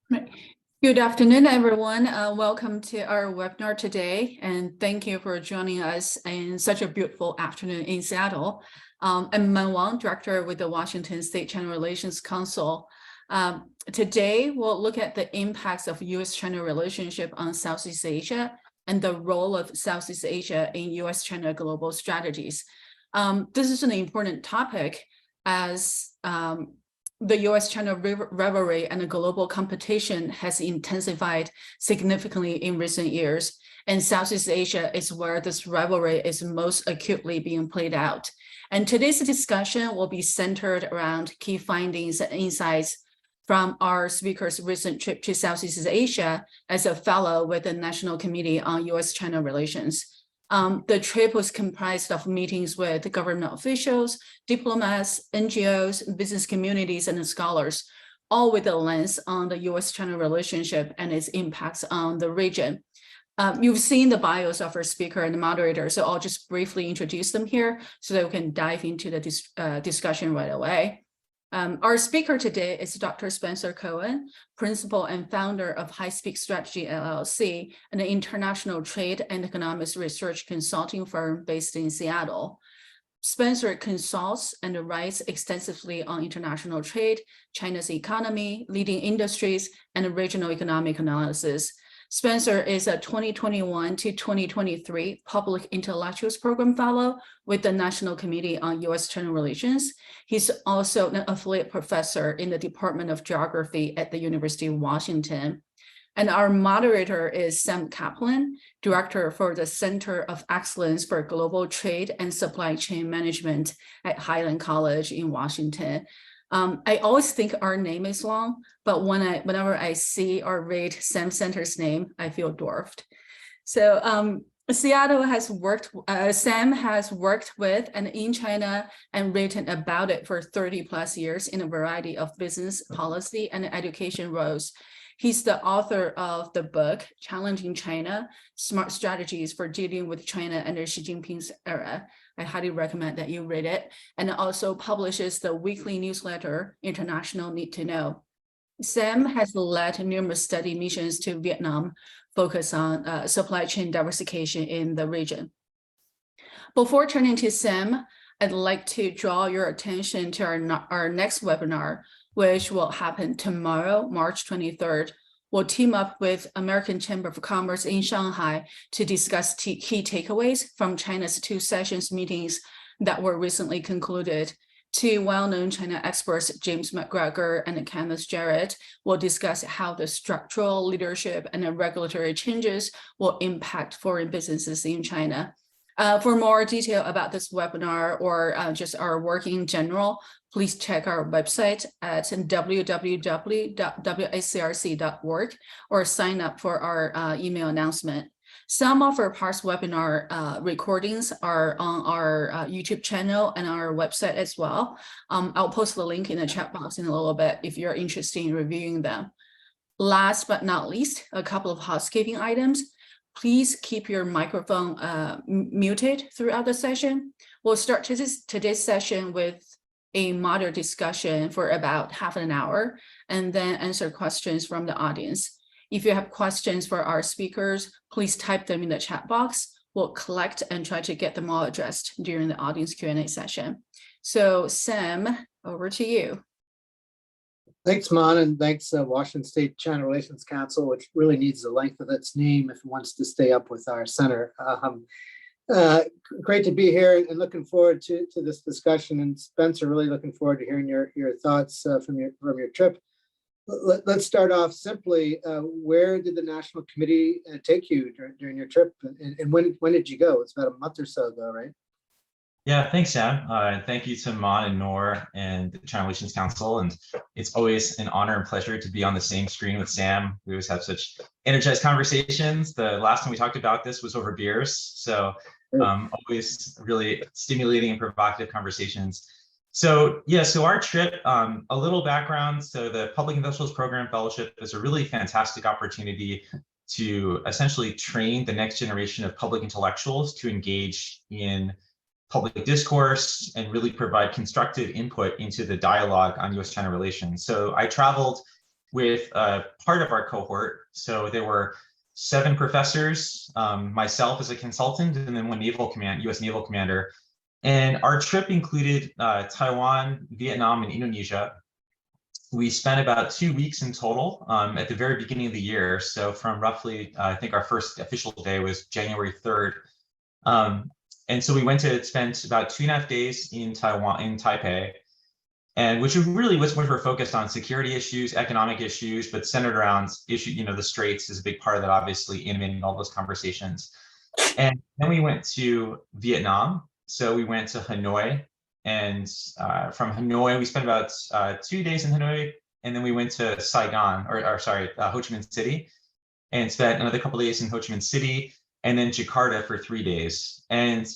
Right. Good afternoon, everyone. Welcome to our webinar today, and thank you for joining us in such a beautiful afternoon in Seattle. I'm Man Wang, Director with the Washington State China Relations Council. Today, we'll look at the impacts of U.S. China relationship on Southeast Asia and the role of Southeast Asia in U.S. China global strategies. This is an important topic as the U.S. China rivalry and the global competition has intensified significantly in recent years, and Southeast Asia is where this rivalry is most acutely being played out. And today's discussion will be centered around key findings and insights from our speaker's recent trip to Southeast Asia as a fellow with the National Committee on U.S. China Relations. The trip was comprised of meetings with government officials, diplomats, NGOs, business communities, and scholars, all with a lens on the U.S.-China relationship and its impacts on the region. You've seen the bios of our speaker and the moderator, so I'll just briefly introduce them here so that we can dive into the discussion right away. Our speaker today is Dr. Spencer Cohen, principal and founder of High Speak Strategy LLC, an international trade and economics research consulting firm based in Seattle. Spencer consults and writes extensively on international trade, China's economy, leading industries, and regional economic analysis. Spencer is a 2021 to 2023 Public Intellectuals Program Fellow with the National Committee on U.S. China Relations. He's also an affiliate professor in the Department of Geography at the University of Washington. And our moderator is Sam Kaplan, Director for the Center of Excellence for Global Trade and Supply Chain Management at Highline College in Washington. I always think our name is long, but whenever I see or read Sam Center's name, I feel dwarfed. So Sam has worked with and in China and written about it for 30 plus years in a variety of business, policy, and education roles. He's the author of the book, Challenging China, Smart Strategies for Dealing with China Under Xi Jinping's Era. I highly recommend that you read it, and also publishes the weekly newsletter, International Need to Know. Sam has led numerous study missions to Vietnam, focus on supply chain diversification in the region. Before turning to Sam, I'd like to draw your attention to our next webinar, which will happen tomorrow, March 23rd. We'll team up with American Chamber of Commerce in Shanghai to discuss key takeaways from China's two sessions meetings that were recently concluded. Two well-known China experts, James McGregor and Kenneth Jarrett, will discuss how the structural, leadership, and the regulatory changes will impact foreign businesses in China. For more detail about this webinar or just our work in general, please check our website at www.wacrc.org or sign up for our email announcement. Some of our past webinar recordings are on our YouTube channel and our website as well. I'll post the link in the chat box in a little bit if you're interested in reviewing them. Last but not least, a couple of housekeeping items. Please keep your microphone muted throughout the session. We'll start today's session with a moderate discussion for about half an hour and then answer questions from the audience. If you have questions for our speakers, please type them in the chat box. We'll collect and try to get them all addressed during the audience Q&A session. So Sam, over to you. Thanks, Mon, and thanks, Washington State China Relations Council, which really needs the length of its name if it wants to stay up with our center. Great to be here and looking forward to this discussion. And Spencer, really looking forward to hearing your thoughts from your trip. Let's start off simply. Where did the National Committee take you during your trip, and when did you go? It's about a month or so ago, right? Yeah, thanks, Sam. And thank you to Mon and Noor and the China Relations Council. And it's always an honor and pleasure to be on the same screen with Sam. We always have such energized conversations. The last time we talked about this was over beers. So always really stimulating and provocative conversations. So yeah, so our trip, a little background. So the Public Intellectuals Program Fellowship is a really fantastic opportunity to essentially train the next generation of public intellectuals to engage in public discourse and really provide constructive input into the dialogue on U.S. China relations. So I traveled with part of our cohort. So there were 7 professors, myself as a consultant, and then one U.S. naval commander. And our trip included Taiwan, Vietnam, and Indonesia. We spent about 2 weeks in total at the very beginning of the year. So from roughly, I think our first official day was January 3rd. And so we went to spend about 2.5 days in Taiwan, in Taipei, and which really was what we're focused on: security issues, economic issues, but centered around the Straits is a big part of that, obviously animating all those conversations. And then we went to Vietnam. So we went to Hanoi, and from Hanoi, we spent about 2 days in Hanoi, and then we went to Saigon, or sorry, Ho Chi Minh City, and spent another couple of days in Ho Chi Minh City, and then Jakarta for 3 days. And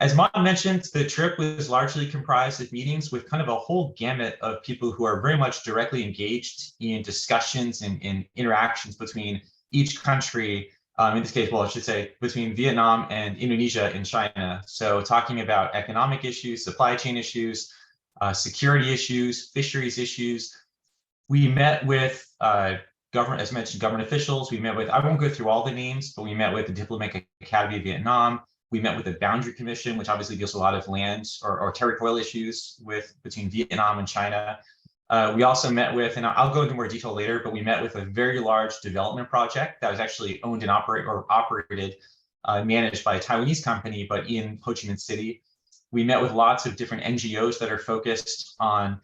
as Mon mentioned, the trip was largely comprised of meetings with kind of a whole gamut of people who are very much directly engaged in discussions and in interactions between each country. In this case, well, I should say between Vietnam and Indonesia and China. So talking about economic issues, supply chain issues, security issues, fisheries issues. We met with government, as mentioned, government officials. We met with, I won't go through all the names, but we met with the Diplomatic Academy of Vietnam. We met with the Boundary Commission, which obviously deals with a lot of land or territorial issues between Vietnam and China. We also met with, and I'll go into more detail later, but we met with a very large development project that was actually owned and operated, managed by a Taiwanese company, but in Ho Chi Minh City. We met with lots of different NGOs that are focused on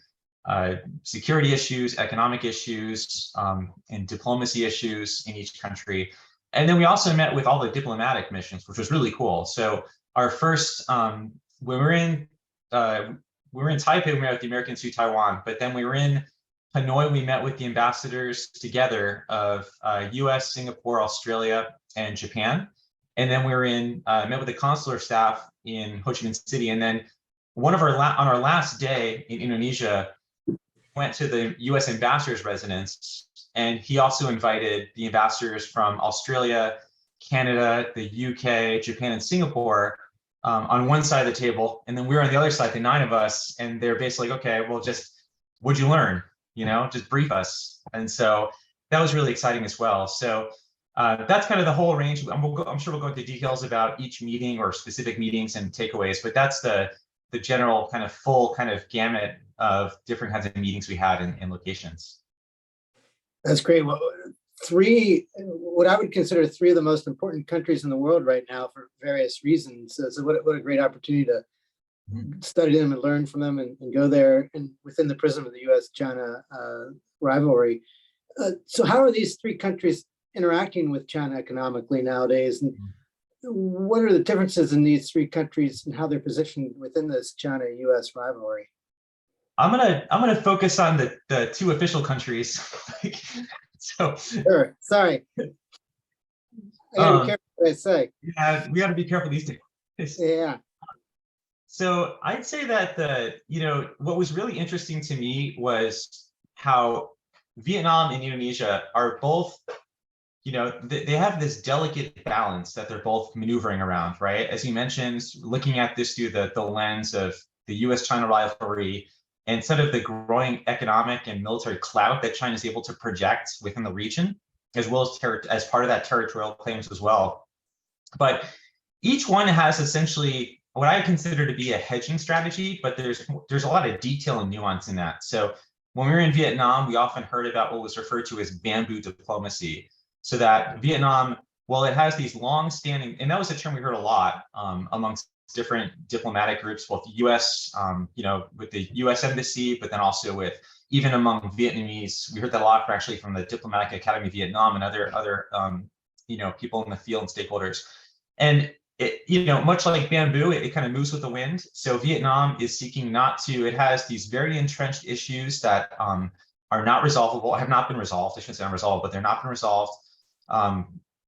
security issues, economic issues, and diplomacy issues in each country. And then we also met with all the diplomatic missions, which was really cool. So our first, when we were in Taipei, we met with the Americans to Taiwan, but then we were in Hanoi, we met with the ambassadors together of U.S., Singapore, Australia, and Japan. And then we were met with the consular staff in Ho Chi Minh City. And then on our last day in Indonesia, went to the U.S. ambassador's residence, and he also invited the ambassadors from Australia, Canada, the UK, Japan, and Singapore on one side of the table, and then we were on the other side, the 9 of us, and they're basically like, okay, well, just what'd you learn? Just brief us. And so that was really exciting as well. So that's kind of the whole range. I'm sure we'll go into details about each meeting or specific meetings and takeaways, but that's the general kind of full kind of gamut of different kinds of meetings we had in locations. That's great. Well, what I would consider 3 of the most important countries in the world right now for various reasons. So what a great opportunity to study them and learn from them and go there and within the prism of the U.S. China rivalry. So how are these 3 countries interacting with China economically nowadays? And what are the differences in these 3 countries and how they're positioned within this China-U.S. rivalry? I'm gonna focus on the 2 official countries. So sure. Sorry. I gotta be careful what I say. Yeah, we gotta be careful these days. Yeah. So I'd say that what was really interesting to me was how Vietnam and Indonesia are both, they have this delicate balance that they're both maneuvering around, right? As you mentioned, looking at this through the lens of the U.S. China rivalry, instead of the growing economic and military clout that China is able to project within the region, as well as part of that territorial claims as well. But each one has essentially what I consider to be a hedging strategy, but there's a lot of detail and nuance in that. So when we were in Vietnam, we often heard about what was referred to as bamboo diplomacy. So that Vietnam, well, it has these long-standing, and that was a term we heard a lot amongst different diplomatic groups, both U.S., with the U.S. Embassy, but then also even among Vietnamese. We heard that a lot actually from the Diplomatic Academy of Vietnam and other people in the field and stakeholders. And it, much like bamboo, it kind of moves with the wind. So Vietnam is seeking it has these very entrenched issues that are not resolvable, have not been resolved. I shouldn't say unresolved, but they're not been resolved.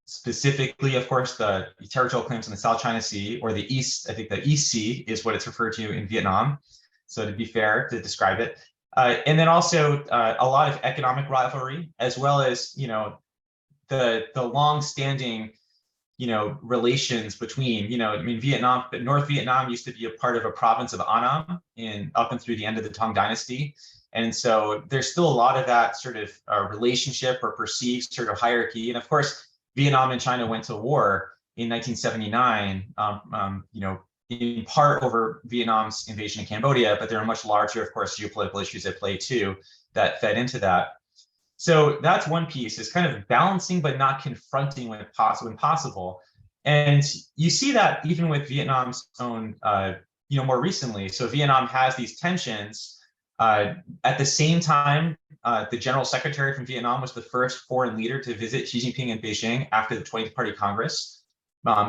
Specifically, of course, the territorial claims in the South China Sea, or the East, I think the East Sea is what it's referred to in Vietnam. So to be fair, to describe it. And then also a lot of economic rivalry, as well as, the long-standing, relations between, Vietnam, but North Vietnam used to be a part of a province of Annam up and through the end of the Tang Dynasty. And so there's still a lot of that sort of relationship or perceived sort of hierarchy. And of course, Vietnam and China went to war in 1979, in part over Vietnam's invasion of Cambodia, but there are much larger, of course, geopolitical issues at play too that fed into that. So that's one piece, is kind of balancing but not confronting when possible. And you see that even with Vietnam's own, more recently. So Vietnam has these tensions. At the same time, the General Secretary from Vietnam was the first foreign leader to visit Xi Jinping in Beijing after the 20th Party Congress.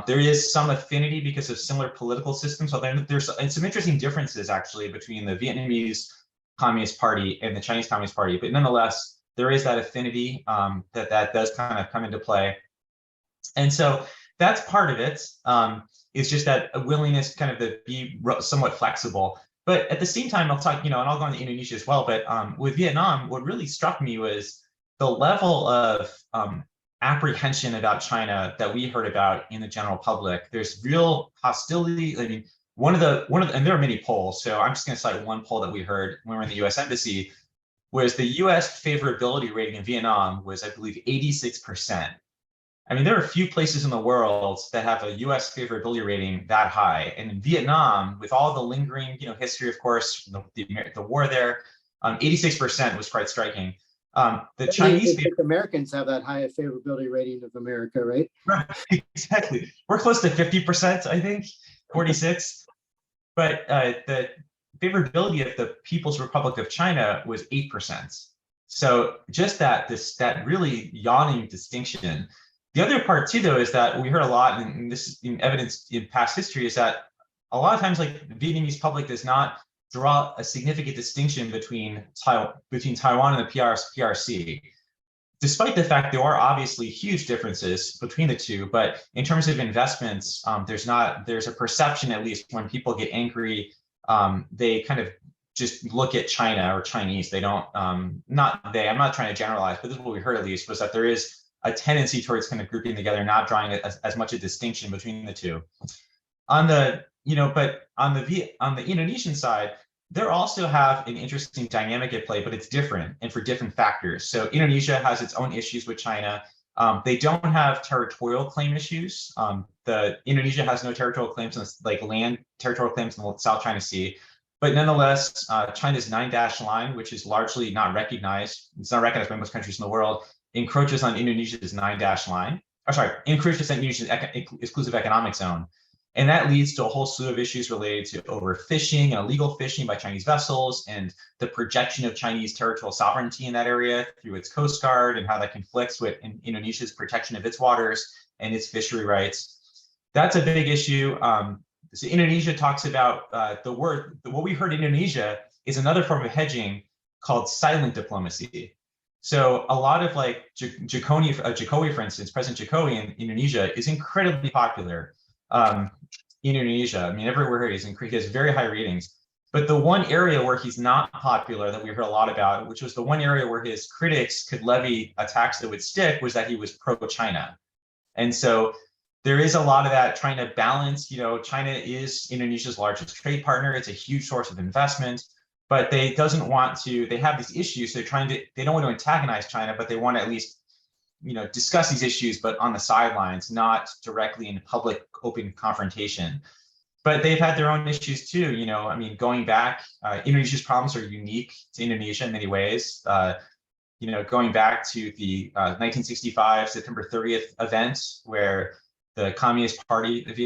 There is some affinity because of similar political systems. So there's some interesting differences actually between the Vietnamese Communist Party and the Chinese Communist Party, but nonetheless, there is that affinity that does kind of come into play. And so that's part of it. It's just that a willingness kind of to be somewhat flexible. But at the same time, I'll talk, and I'll go into Indonesia as well. But with Vietnam, what really struck me was the level of apprehension about China that we heard about in the general public. There's real hostility. I mean, one of the, and there are many polls. So I'm just going to cite one poll that we heard when we were in the U.S. Embassy, was the U.S. favorability rating in Vietnam was, I believe, 86%. I mean, there are a few places in the world that have a U.S. favorability rating that high. And in Vietnam, with all the lingering, history, of course, the war there, 86% was quite striking. The Chinese Americans have that high favorability rating of America, right? Right, exactly. We're close to 50%, I think, 46. But the favorability of the People's Republic of China was 8%. So just that really yawning distinction. The other part too, though, is that we heard a lot, and this is in evidence in past history, is that a lot of times, like, the Vietnamese public does not draw a significant distinction between Taiwan and the PRC, despite the fact there are obviously huge differences between the two. But in terms of investments, there's a perception, at least when people get angry, they kind of just look at China or Chinese. They don't, I'm not trying to generalize, but this is what we heard at least, was that there is a tendency towards kind of grouping together, not drawing as much a distinction between the two. On the, but on the Indonesian side, they also have an interesting dynamic at play, but it's different and for different factors. So Indonesia has its own issues with China. They don't have territorial claim issues. Indonesia has no territorial claims, like land territorial claims in the South China Sea. But nonetheless, China's 9-dash line, which is largely not recognized, it's not recognized by most countries in the world, encroaches on Indonesia's 9-dash line. Encroaches on Indonesia's exclusive economic zone. And that leads to a whole slew of issues related to overfishing and illegal fishing by Chinese vessels, and the projection of Chinese territorial sovereignty in that area through its coast guard, and how that conflicts with Indonesia's protection of its waters and its fishery rights. That's a big issue. So Indonesia talks about what we heard in Indonesia is another form of hedging called silent diplomacy. So a lot of, like, Jokowi, for instance, President Jokowi in Indonesia is incredibly popular. In Indonesia, I mean, everywhere he has very high ratings. But the one area where he's not popular, that we heard a lot about, which was the one area where his critics could levy a tax that would stick, was that he was pro-China. And so there is a lot of that trying to balance. China is Indonesia's largest trade partner. It's a huge source of investment, but they have these issues. They don't want to antagonize China, but they want to at least discuss these issues, but on the sidelines, not directly in public open confrontation. But they've had their own issues too. I mean, going back, Indonesia's problems are unique to Indonesia in many ways. Going back to the 1965 September 30th event, where the Communist Party of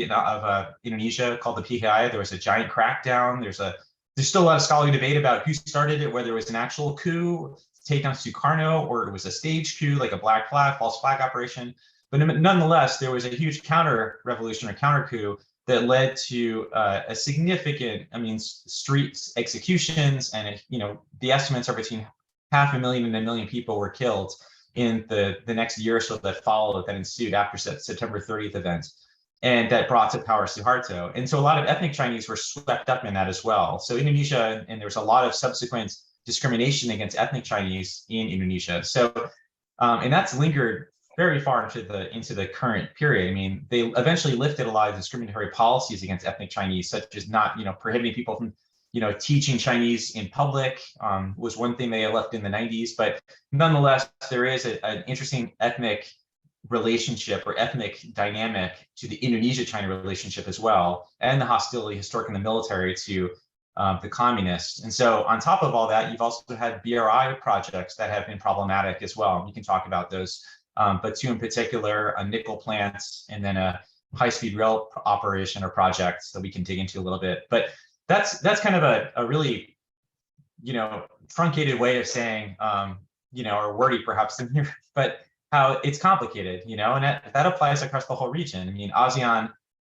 Indonesia, called the PKI, there was a giant crackdown. There's still a lot of scholarly debate about who started it, whether it was an actual coup, take down Sukarno, or it was a staged coup, like a false flag operation. But nonetheless, there was a huge counter revolution or counter coup that led to a significant, street executions, and the estimates are between 500,000 and 1 million people were killed in the next year or so that ensued after September 30th event, and that brought to power Suharto. And so a lot of ethnic Chinese were swept up in that as well. So Indonesia, and there's a lot of subsequent discrimination against ethnic Chinese in Indonesia. So, and that's lingered very far into the current period. I mean, they eventually lifted a lot of discriminatory policies against ethnic Chinese, such as not, prohibiting people from, teaching Chinese in public, was one thing they left in the 90s. But nonetheless, there is an interesting ethnic relationship or ethnic dynamic to the Indonesia-China relationship as well, and the hostility historic in the military to the communists. And so on top of all that, you've also had BRI projects that have been problematic as well. We can talk about those, but two in particular, a nickel plant and then a high-speed rail operation or project that we can dig into a little bit. But that's kind of a really, truncated way of saying, or wordy perhaps, but how it's complicated, and that applies across the whole region. I mean, ASEAN,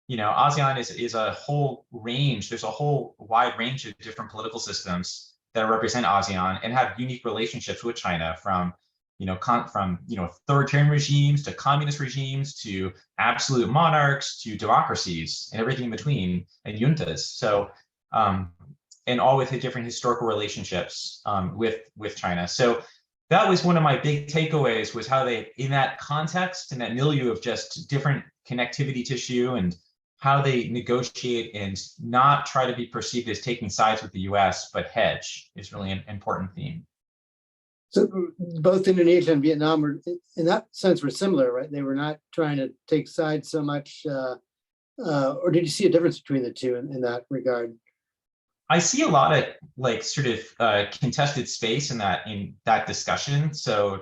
ASEAN is a whole range. There's a whole wide range of different political systems that represent ASEAN and have unique relationships with China, from authoritarian regimes to communist regimes to absolute monarchs to democracies and everything in between, and juntas. So, and all with different historical relationships with China. So that was one of my big takeaways, was how they, in that context, in that milieu of just different connectivity tissue, and how they negotiate and not try to be perceived as taking sides with the US, but hedge, is really an important theme. So both Indonesia and Vietnam were, in that sense, were similar, right? They were not trying to take sides so much, or did you see a difference between the two in that regard? I see a lot of sort of contested space in that discussion. So,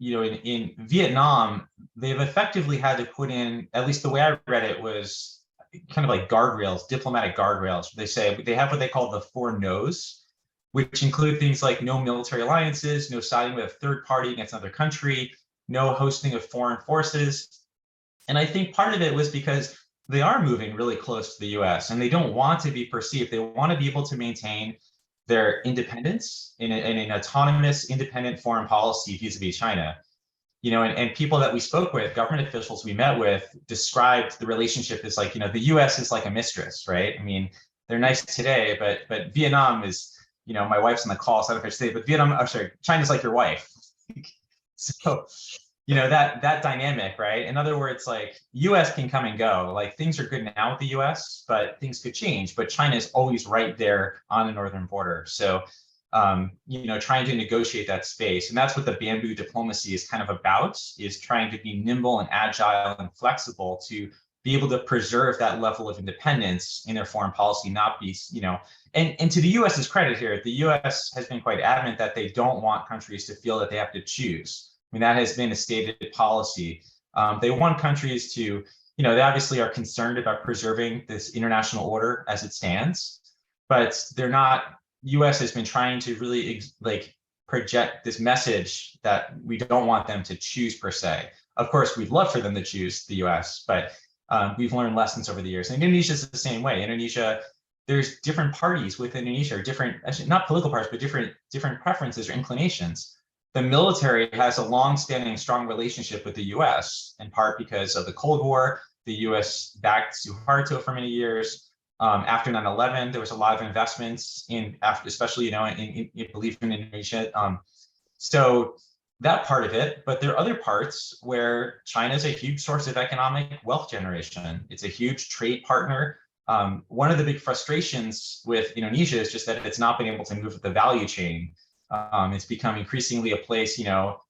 in Vietnam, they've effectively had to put in, at least the way I read it, was kind of like guardrails, diplomatic guardrails. They say they have what they call the 4 no's, which include things like no military alliances, no siding with a third party against another country, no hosting of foreign forces. And I think part of it was because they are moving really close to the US, and they don't want to be perceived. They want to be able to maintain their independence in an autonomous, independent foreign policy vis-a-vis China. And people that we spoke with, government officials we met with, described the relationship as like, the US is like a mistress, right? I mean, they're nice today, but Vietnam is, my wife's on the call, so I don't know if I should say, but China's like your wife. So, that dynamic, right? In other words, like, US can come and go. Like, things are good now with the US, but things could change. But China is always right there on the northern border. So, trying to negotiate that space. And that's what the bamboo diplomacy is kind of about, is trying to be nimble and agile and flexible to be able to preserve that level of independence in their foreign policy, not be, and to the US's credit here, the US has been quite adamant that they don't want countries to feel that they have to choose. I mean, that has been a stated policy. They want countries to, they obviously are concerned about preserving this international order as it stands, but they're not, US has been trying to really project this message that we don't want them to choose per se. Of course, we'd love for them to choose the US, but we've learned lessons over the years. And Indonesia is the same way. Indonesia, there's different parties within Indonesia, or different, actually not political parties, but different preferences or inclinations. The military has a long-standing, strong relationship with the US, in part because of the Cold War. The US backed Suharto for many years. After 9/11, there was a lot of investments especially, in belief in Indonesia. So that part of it, but there are other parts where China is a huge source of economic wealth generation. It's a huge trade partner. One of the big frustrations with Indonesia is just that it's not been able to move the value chain. It's become increasingly a place,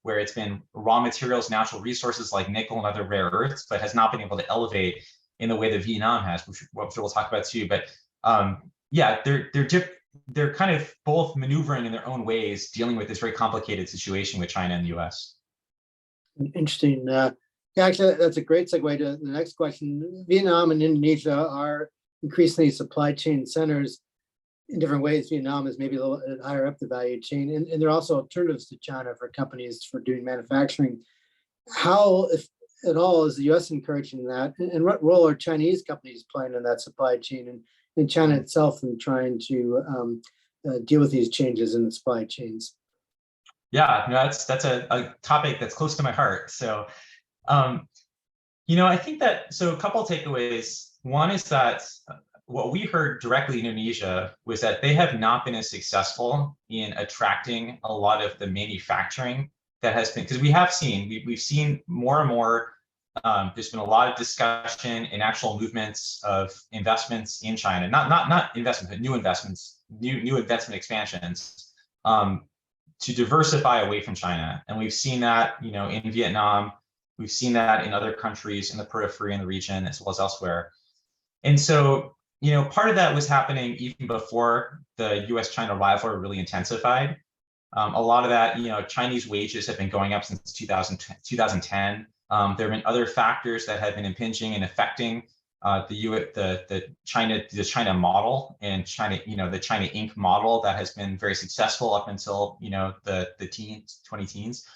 where it's been raw materials, natural resources like nickel and other rare earths, but has not been able to elevate in the way that Vietnam has, which we'll talk about too. But yeah, they're kind of both maneuvering in their own ways, dealing with this very complicated situation with China and the US. Interesting. Yeah, actually, that's a great segue to the next question. Vietnam and Indonesia are increasingly supply chain centers in different ways. Vietnam is maybe a little higher up the value chain, and there are also alternatives to China for companies for doing manufacturing. How, if at all, is the US encouraging that? And what role are Chinese companies playing in that supply chain, and China itself in trying to deal with these changes in the supply chains? Yeah, no, that's a topic that's close to my heart. So, I think that, so a couple of takeaways. One is that what we heard directly in Indonesia was that they have not been as successful in attracting a lot of the manufacturing that has been, because we've seen more and more. There's been a lot of discussion and actual movements of investments in China, not investment, but new investments, new investment expansions, to diversify away from China. And we've seen that, in Vietnam, we've seen that in other countries in the periphery in the region, as well as elsewhere. And so, part of that was happening even before the U.S. China rivalry really intensified. A lot of that, Chinese wages have been going up since 2010. There have been other factors that have been impinging and affecting the China model and China, the China Inc. model that has been very successful up until the 20 teens.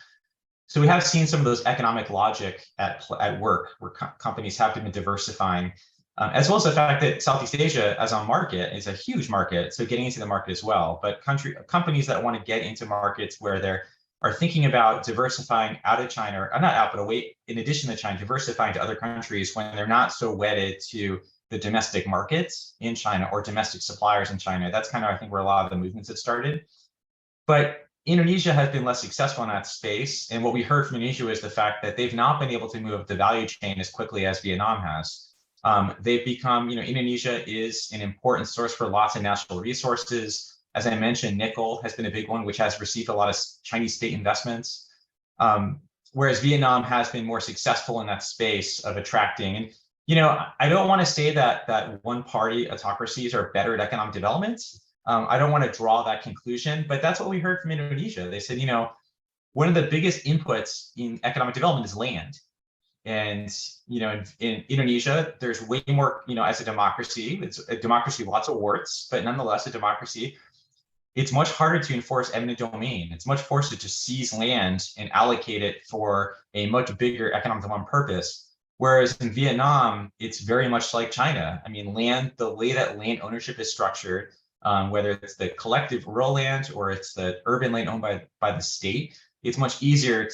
So we have seen some of those economic logic at work, where companies have been diversifying, as well as the fact that Southeast Asia as a market is a huge market. So getting into the market as well, but companies that want to get into markets where they're are thinking about diversifying out of China, or not out, but away, in addition to China, diversifying to other countries when they're not so wedded to the domestic markets in China or domestic suppliers in China. That's kind of, I think, where a lot of the movements have started. But Indonesia has been less successful in that space. And what we heard from Indonesia is the fact that they've not been able to move up the value chain as quickly as Vietnam has. They've become, Indonesia is an important source for lots of natural resources. As I mentioned, nickel has been a big one, which has received a lot of Chinese state investments, whereas Vietnam has been more successful in that space of attracting. And, I don't want to say that one-party autocracies are better at economic development. I don't want to draw that conclusion, but that's what we heard from Indonesia. They said, one of the biggest inputs in economic development is land. And, in Indonesia, there's way more, as a democracy, it's a democracy, lots of warts, but nonetheless a democracy. It's much harder to enforce eminent domain. It's much forced to just seize land and allocate it for a much bigger economic development purpose. Whereas in Vietnam, it's very much like China. I mean, the way that land ownership is structured, whether it's the collective rural land or it's the urban land owned by the state, it's much easier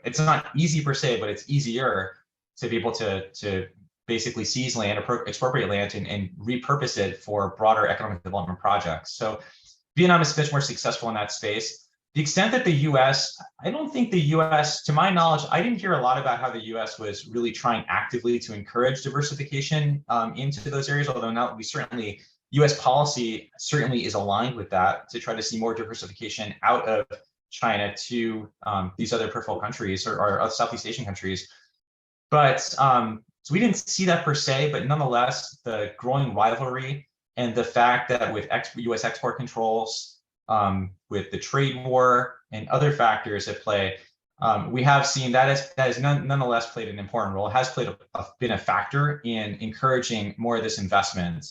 it's not easy per se, but it's easier to be able to basically seize land, expropriate land, and repurpose it for broader economic development projects. So Vietnam is much more successful in that space. The extent that the U.S., I don't think the U.S., to my knowledge, I didn't hear a lot about how the U.S. was really trying actively to encourage diversification into those areas, although now U.S. policy certainly is aligned with that, to try to see more diversification out of China to these other peripheral countries or Southeast Asian countries. But so we didn't see that per se, but nonetheless, the growing rivalry and the fact that with U.S. export controls, with the trade war and other factors at play, we have seen that has nonetheless played an important role. It has been a factor in encouraging more of this investment.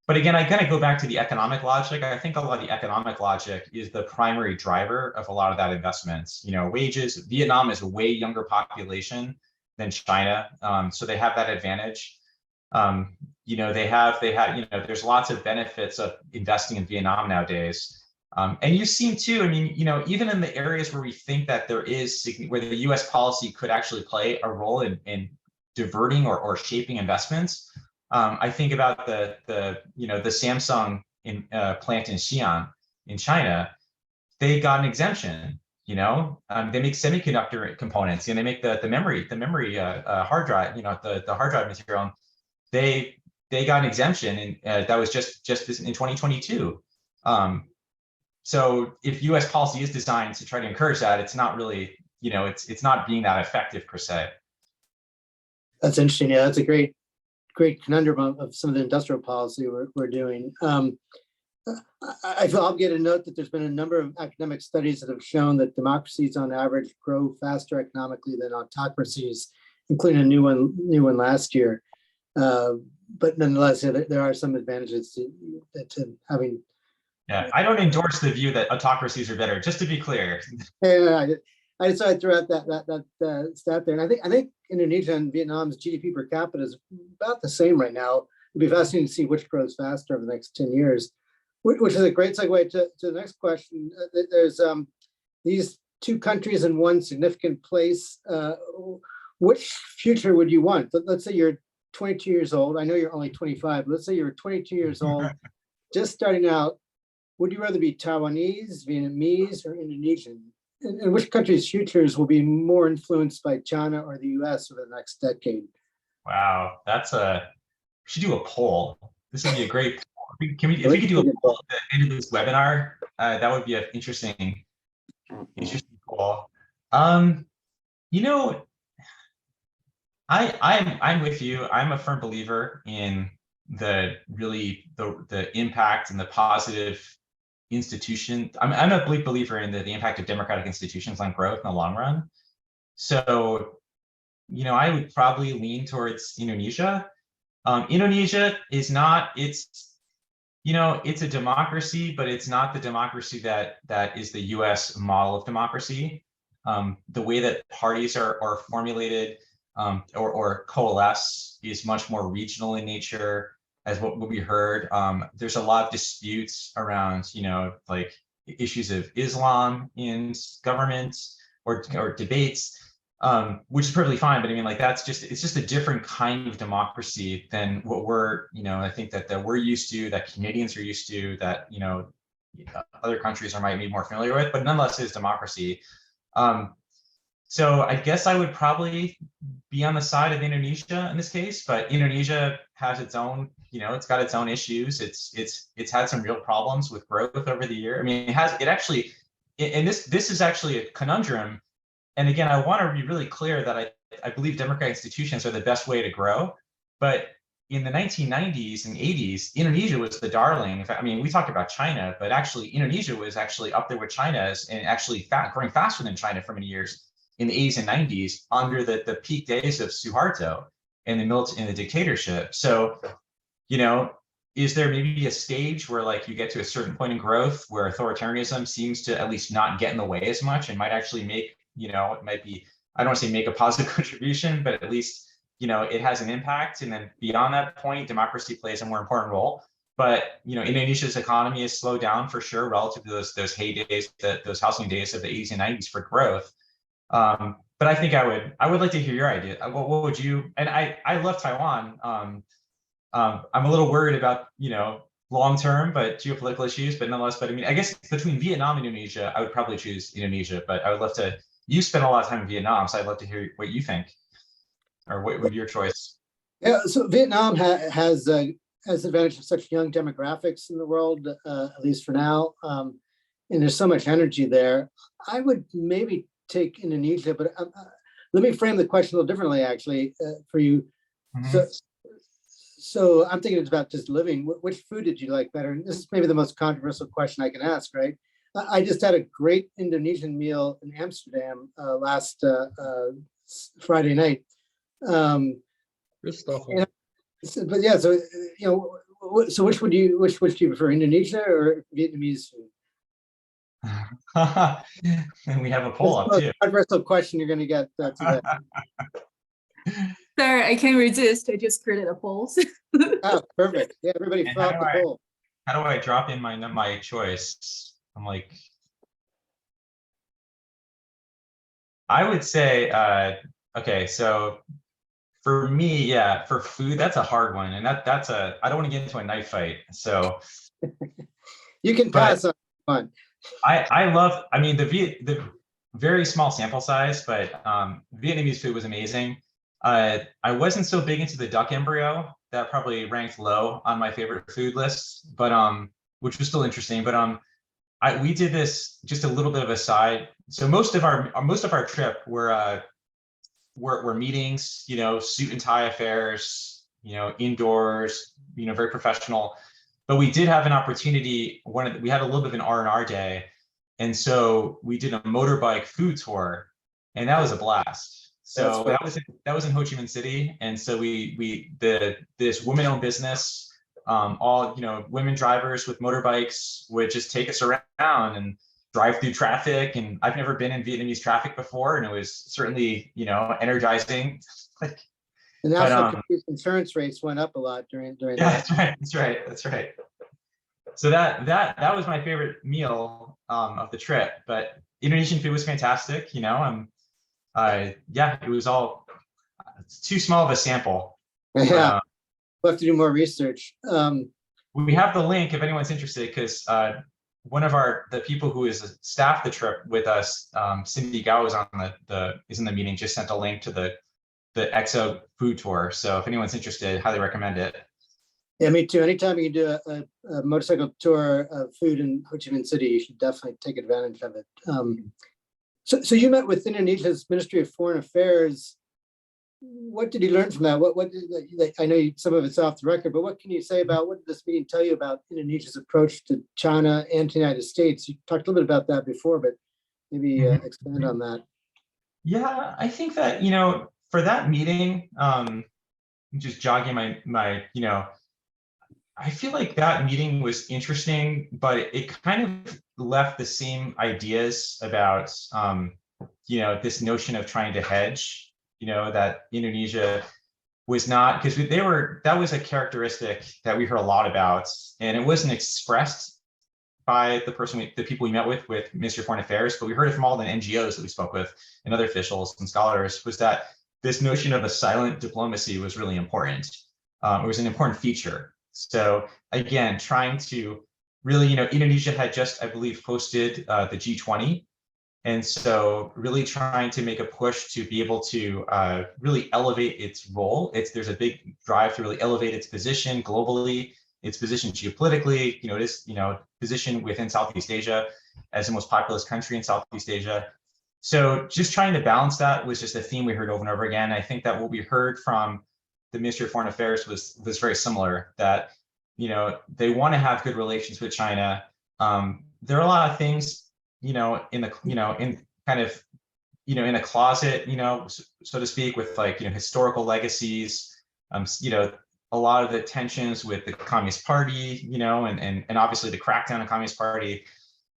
But again, I kind of go back to the economic logic. I think a lot of the economic logic is the primary driver of a lot of that investment. Wages. Vietnam is a way younger population than China, so they have that advantage. There's lots of benefits of investing in Vietnam nowadays. And you've seen too, even in the areas where we think that where the U.S. policy could actually play a role in diverting or shaping investments. I think about the Samsung plant in Xi'an in China. They got an exemption. They make semiconductor components, and they make the memory hard drive. The hard drive material. They got an exemption, and that was just this in 2022. So if U.S. policy is designed to try to encourage that, it's not really, it's not being that effective per se. That's interesting. Yeah, that's a great conundrum of some of the industrial policy we're doing. I feel obligated to note that there's been a number of academic studies that have shown that democracies on average grow faster economically than autocracies, including a new one last year. But nonetheless, there are some advantages to having. Yeah, I don't endorse the view that autocracies are better. Just to be clear. Yeah, I just thought I'd throw out that stat there, and I think Indonesia and Vietnam's GDP per capita is about the same right now. It'd be fascinating to see which grows faster over the next 10 years, which is a great segue to the next question. There's these two countries in one significant place. Which future would you want? Let's say you're 22 years old. I know you're only 25. Let's say you're 22 years old, just starting out. Would you rather be Taiwanese, Vietnamese, or Indonesian? and which country's futures will be more influenced by China or the U.S. over the next decade? Wow, we should do a poll. This would be a great poll. If we could do a poll at the end of this webinar, that would be an interesting poll. You know, I'm with you. I'm a firm believer in the impact and the positive institution. I'm a big believer in the impact of democratic institutions on growth in the long run. So, you know, I would probably lean towards Indonesia. Indonesia is not, it's a democracy, but it's not the democracy that is the US model of democracy. The way that parties are formulated or coalesce is much more regional in nature, as what we heard. There's a lot of disputes around, like issues of Islam in government or debates, which is perfectly fine. But I mean, like, it's just a different kind of democracy than what we're, I think that we're used to, that Canadians are used to, that, other countries might be more familiar with, but nonetheless is democracy. So I guess I would probably be on the side of Indonesia in this case, but Indonesia has its own, it's got its own issues. It's had some real problems with growth over the year. I mean, this is actually a conundrum. And again, I want to be really clear that I believe democratic institutions are the best way to grow. But in the 1990s and 80s, Indonesia was the darling. In fact, I mean, we talked about China, but actually Indonesia was actually up there with China and actually growing faster than China for many years in the 80s and 90s under the peak days of Suharto and the dictatorship. So, is there maybe a stage where, like, you get to a certain point in growth where authoritarianism seems to at least not get in the way as much and might actually make, it might be, I don't want to say make a positive contribution, but at least, it has an impact. And then beyond that point, democracy plays a more important role. But, Indonesia's economy has slowed down for sure relative to those heydays, those housing days of the 80s and 90s for growth. But I think I would like to hear your idea. What would you? And I love Taiwan. I'm a little worried about long term, but geopolitical issues. But nonetheless, I mean, I guess between Vietnam and Indonesia, I would probably choose Indonesia. But I would love to. You spent a lot of time in Vietnam, so I'd love to hear what you think, or what would your choice? Yeah, so Vietnam has the advantage of such young demographics in the world, at least for now, and there's so much energy there. I would maybe take Indonesia, but let me frame the question a little differently, actually, for you. Mm-hmm. So I'm thinking it's about just living. Which food did you like better? And this is maybe the most controversial question I can ask, right? I just had a great Indonesian meal in Amsterdam last Friday night. But yeah, so so which do you prefer, Indonesia or Vietnamese food? And we have a poll up too. Controversial question you're going to get today. Sorry, I can't resist. I just created a poll. Oh, perfect. Yeah, everybody fill out the poll. How do I drop in my choice? I'm like, I would say, okay, so for me, yeah, for food, that's a hard one, and I don't want to get into a knife fight. So you can pass on. I mean, the very small sample size, but Vietnamese food was amazing. I wasn't so big into the duck embryo. That probably ranked low on my favorite food list, but which was still interesting. But we did this, just a little bit of a side. So most of our trip were meetings, suit and tie affairs, indoors, very professional. But we did have an opportunity. We had a little bit of an R&R day, and so we did a motorbike food tour, and that was a blast. So that was in Ho Chi Minh City, and so this woman-owned business, all women drivers with motorbikes would just take us around and drive through traffic. And I've never been in Vietnamese traffic before, and it was certainly energizing. And national insurance rates went up a lot during that. That's right. So that was my favorite meal of the trip. But Indonesian food was fantastic. Yeah, it was all. It's too small of a sample. Yeah, we'll have to do more research. We have the link if anyone's interested, because one of the people who is staffed the trip with us, Cindy Gao, is on is in the meeting. Just sent a link to the EXO food tour. So if anyone's interested, highly recommend it. Yeah, me too. Anytime you can do a motorcycle tour of food in Ho Chi Minh City, you should definitely take advantage of it. So you met with Indonesia's Ministry of Foreign Affairs. What did you learn from that? I know some of it's off the record, but what can you say about, what did this meeting tell you about Indonesia's approach to China and to the United States? You talked a little bit about that before, but maybe expand on that. Yeah, I think that, for that meeting, just jogging my, I feel like that meeting was interesting, but it kind of left the same ideas about, this notion of trying to hedge, that Indonesia was not, because that was a characteristic that we heard a lot about, and it wasn't expressed by the people we met with Ministry of Foreign Affairs, but we heard it from all the NGOs that we spoke with and other officials and scholars, was that this notion of a silent diplomacy was really important. It was an important feature. So again, trying to really, Indonesia had just, I believe, hosted the G20. And so really trying to make a push to be able to really elevate its role. There's a big drive to really elevate its position globally, its position geopolitically, it is, position within Southeast Asia as the most populous country in Southeast Asia. So just trying to balance that was just a theme we heard over and over again. I think that what we heard from the Ministry of Foreign Affairs was very similar, that, they want to have good relations with China. There are a lot of things, in kind of, in a closet, so to speak, with historical legacies, a lot of the tensions with the Communist Party, and obviously the crackdown on the Communist Party.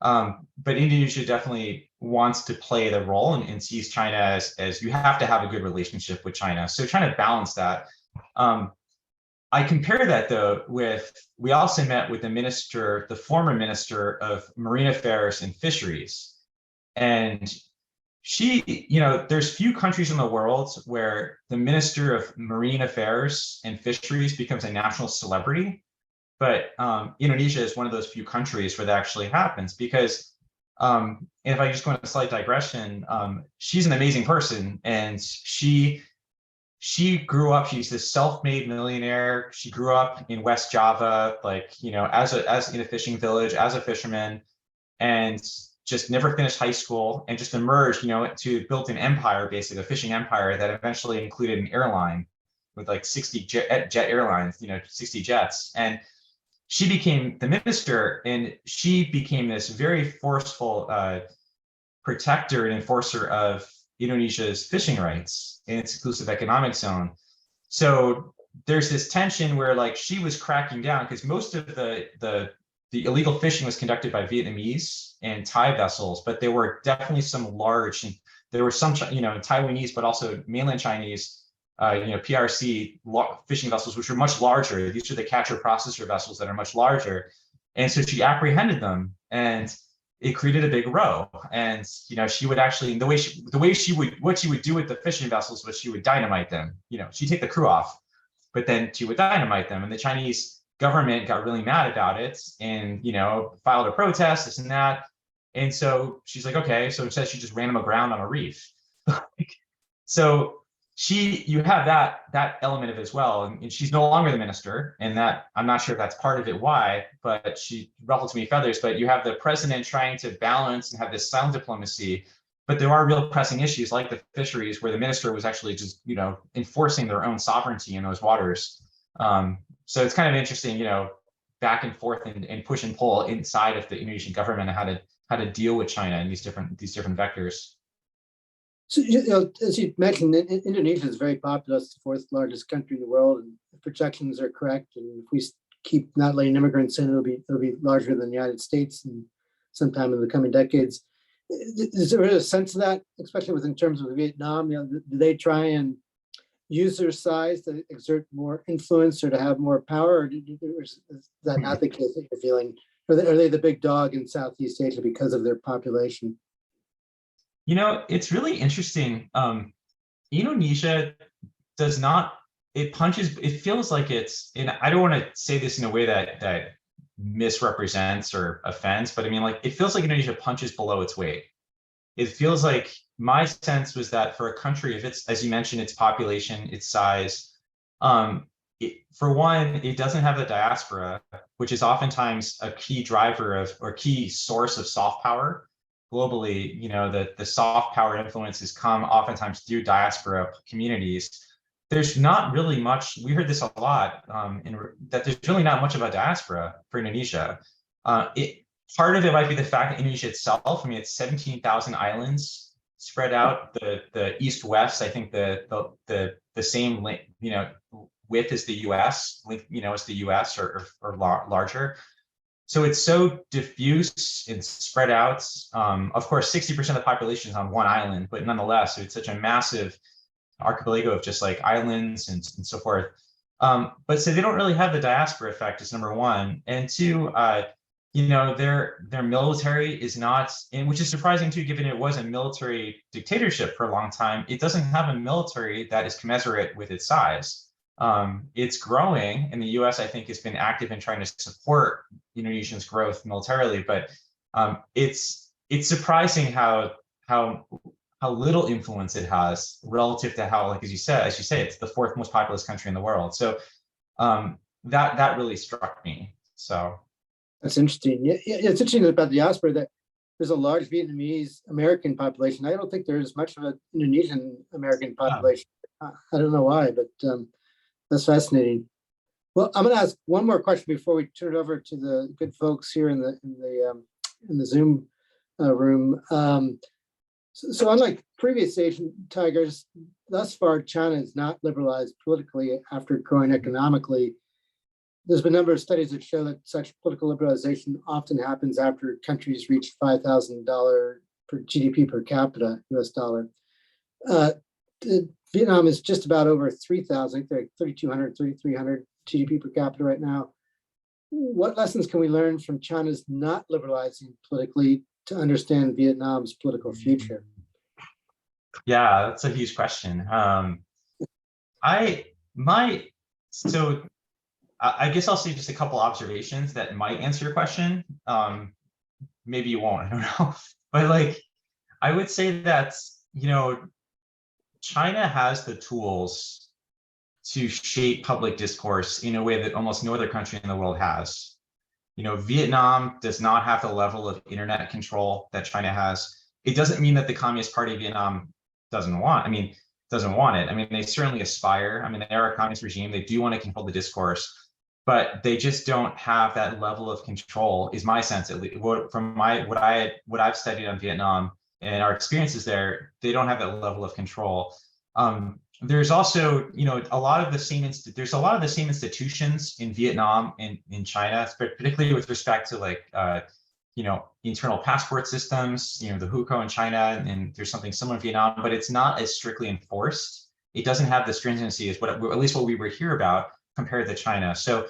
But Indonesia definitely wants to play the role and sees China as you have to have a good relationship with China. So trying to balance that. I compare that though we also met with the former Minister of Marine Affairs and Fisheries. And she, there's few countries in the world where the Minister of Marine Affairs and Fisheries becomes a national celebrity. But Indonesia is one of those few countries where that actually happens, because and if I just go on a slight digression, she's an amazing person, and she grew up, she's this self-made millionaire. She grew up in West Java, as in a fishing village, as a fisherman, and just never finished high school, and just emerged, to build an empire, basically a fishing empire that eventually included an airline with 60 jet airlines, 60 jets. And she became the minister, and she became this very forceful protector and enforcer of Indonesia's fishing rights in its exclusive economic zone. So there's this tension where she was cracking down, because most of the illegal fishing was conducted by Vietnamese and Thai vessels, but there were definitely some large, there were some Taiwanese, but also mainland Chinese PRC fishing vessels, which are much larger. These are the catcher processor vessels that are much larger. And so she apprehended them, and it created a big row. And she would actually, what she would do with the fishing vessels was she would dynamite them. She'd take the crew off, but then she would dynamite them. And the Chinese government got really mad about it, and filed a protest, this and that. And so she's like, okay, so instead she just ran them aground on a reef. So you have that element of it as well, and she's no longer the minister, and that I'm not sure if that's part of it why, but she ruffled too many feathers. But you have the president trying to balance and have this silent diplomacy, but there are real pressing issues like the fisheries, where the minister was actually just enforcing their own sovereignty in those waters. So it's kind of interesting, back and forth and push and pull inside of the Indonesian government and how to deal with China in these different vectors. So, as you mentioned, Indonesia is very populous, the fourth largest country in the world, and the projections are correct. And if we keep not letting immigrants in, it'll be larger than the United States and sometime in the coming decades. Is there a sense of that, especially in terms of Vietnam? Do they try and use their size to exert more influence or to have more power, or is that not the case that you're feeling? Are they the big dog in Southeast Asia because of their population? It's really interesting. Indonesia does not, it feels like it's, and I don't want to say this in a way that misrepresents or offends, but I mean, like, it feels like Indonesia punches below its weight. It feels like, my sense was that for a country, if it's, as you mentioned, its population, its size, for one, it doesn't have the diaspora, which is oftentimes a key driver of, or key source of soft power globally. You know, the soft power influences come oftentimes through diaspora communities. There's not really much, we heard this a lot, that there's really not much of a diaspora for Indonesia. Part of it might be the fact that Indonesia itself, I mean, it's 17,000 islands spread out. The east-west, I think the same, you know, width as the U.S., you know, as the U.S. or larger. So it's so diffuse and spread out. Of course, 60% of the population is on one island, but nonetheless, it's such a massive archipelago of just like islands and so forth. But so they don't really have the diaspora effect, is number one. And two, you know, their military is not, and which is surprising too, given it was a military dictatorship for a long time. It doesn't have a military that is commensurate with its size. It's growing, and the U.S. I think has been active in trying to support Indonesia's growth militarily, but it's surprising how little influence it has relative to how, like as you say, it's the fourth most populous country in the world. So that really struck me. So. That's interesting. Yeah, it's interesting about the diaspora that there's a large Vietnamese American population. I don't think there's much of an Indonesian American population. I don't know why, but that's fascinating. Well, I'm going to ask one more question before we turn it over to the good folks here in the Zoom room. So unlike previous Asian tigers, thus far China has not liberalized politically after growing economically. There's been a number of studies that show that such political liberalization often happens after countries reach $5,000 per GDP per capita, US dollar. Vietnam is just about over 3,000, they're 3,200, 3,300 GDP per capita right now. What lessons can we learn from China's not liberalizing politically to understand Vietnam's political future? Yeah, that's a huge question. I guess I'll say just a couple observations that might answer your question. Maybe you won't, I don't know. But like, I would say that, you know, China has the tools to shape public discourse in a way that almost no other country in the world has. You know, Vietnam does not have the level of internet control that China has. It doesn't mean that the Communist Party of Vietnam doesn't want it. I mean, they certainly aspire. I mean, they are a communist regime. They do want to control the discourse, but they just don't have that level of control, is my sense, at least from what I've studied on Vietnam and our experiences there. They don't have that level of control. There's also, you know, a lot of the same institutions in Vietnam and in China, particularly with respect to like, you know, internal passport systems, you know, the hukou in China, and there's something similar in Vietnam, but it's not as strictly enforced. It doesn't have the stringency as at least what we were here about compared to China. So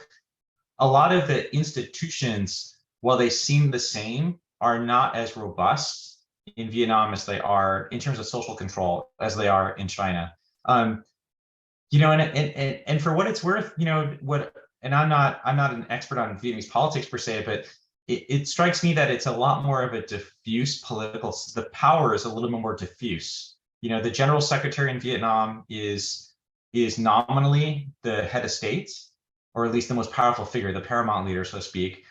a lot of the institutions, while they seem the same, are not as robust in Vietnam as they are in terms of social control as they are in China. You know, and for what it's worth, you know, and I'm not an expert on Vietnamese politics per se, but it strikes me that it's a lot more of a diffuse political, the power is a little bit more diffuse. You know, the general secretary in Vietnam is nominally the head of state, or at least the most powerful figure, the paramount leader, so to speak.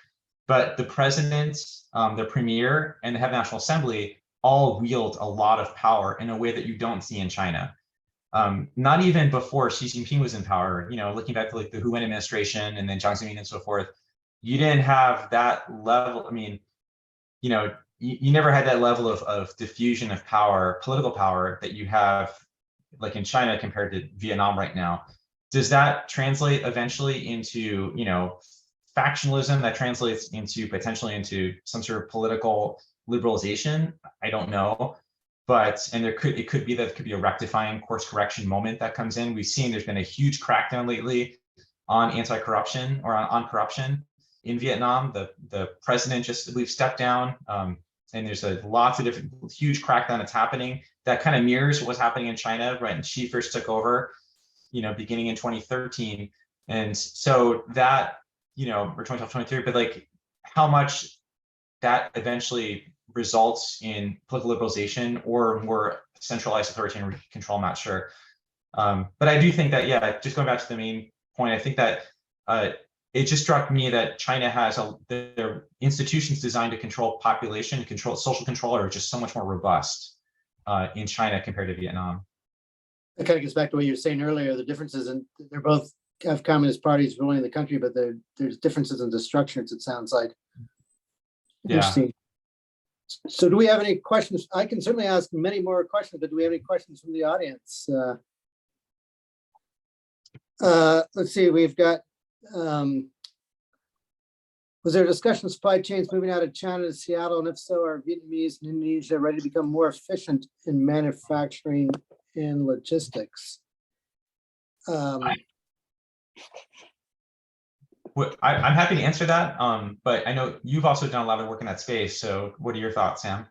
But the president, the premier, and the head of the National Assembly all wield a lot of power in a way that you don't see in China. Not even before Xi Jinping was in power, you know, looking back to like the Cohen administration and then Jiang Zemin and so forth, you didn't have that level. I mean, you know, you never had that level of diffusion of power, political power, that you have like in China compared to Vietnam right now. Does that translate eventually into, you know, factionalism that translates into potentially into some sort of political liberalization? I don't know. But, and it could be a rectifying course correction moment that comes in. We've seen there's been a huge crackdown lately on anti-corruption or on corruption in Vietnam. The president just, I believe, stepped down, and there's lots of different huge crackdown that's happening that kind of mirrors what's happening in China right when Xi first took over, you know, beginning in 2013. And so that or 2012, 23, but like how much that eventually results in political liberalization or more centralized authoritarian control, I'm not sure. But I do think that, yeah, just going back to the main point, I think that it just struck me that China has their institutions designed to control population, social control are just so much more robust in China compared to Vietnam. That kind of gets back to what you were saying earlier, the differences in, they're both have communist parties ruling the country, but there's differences in the structures, it sounds like. Yeah. Interesting. So do we have any questions? I can certainly ask many more questions, but do we have any questions from the audience? Let's see, we've got, was there a discussion of supply chains moving out of China to Seattle? And if so, are Vietnamese and Indonesia ready to become more efficient in manufacturing and logistics? I'm happy to answer that, but I know you've also done a lot of work in that space. So what are your thoughts, Sam?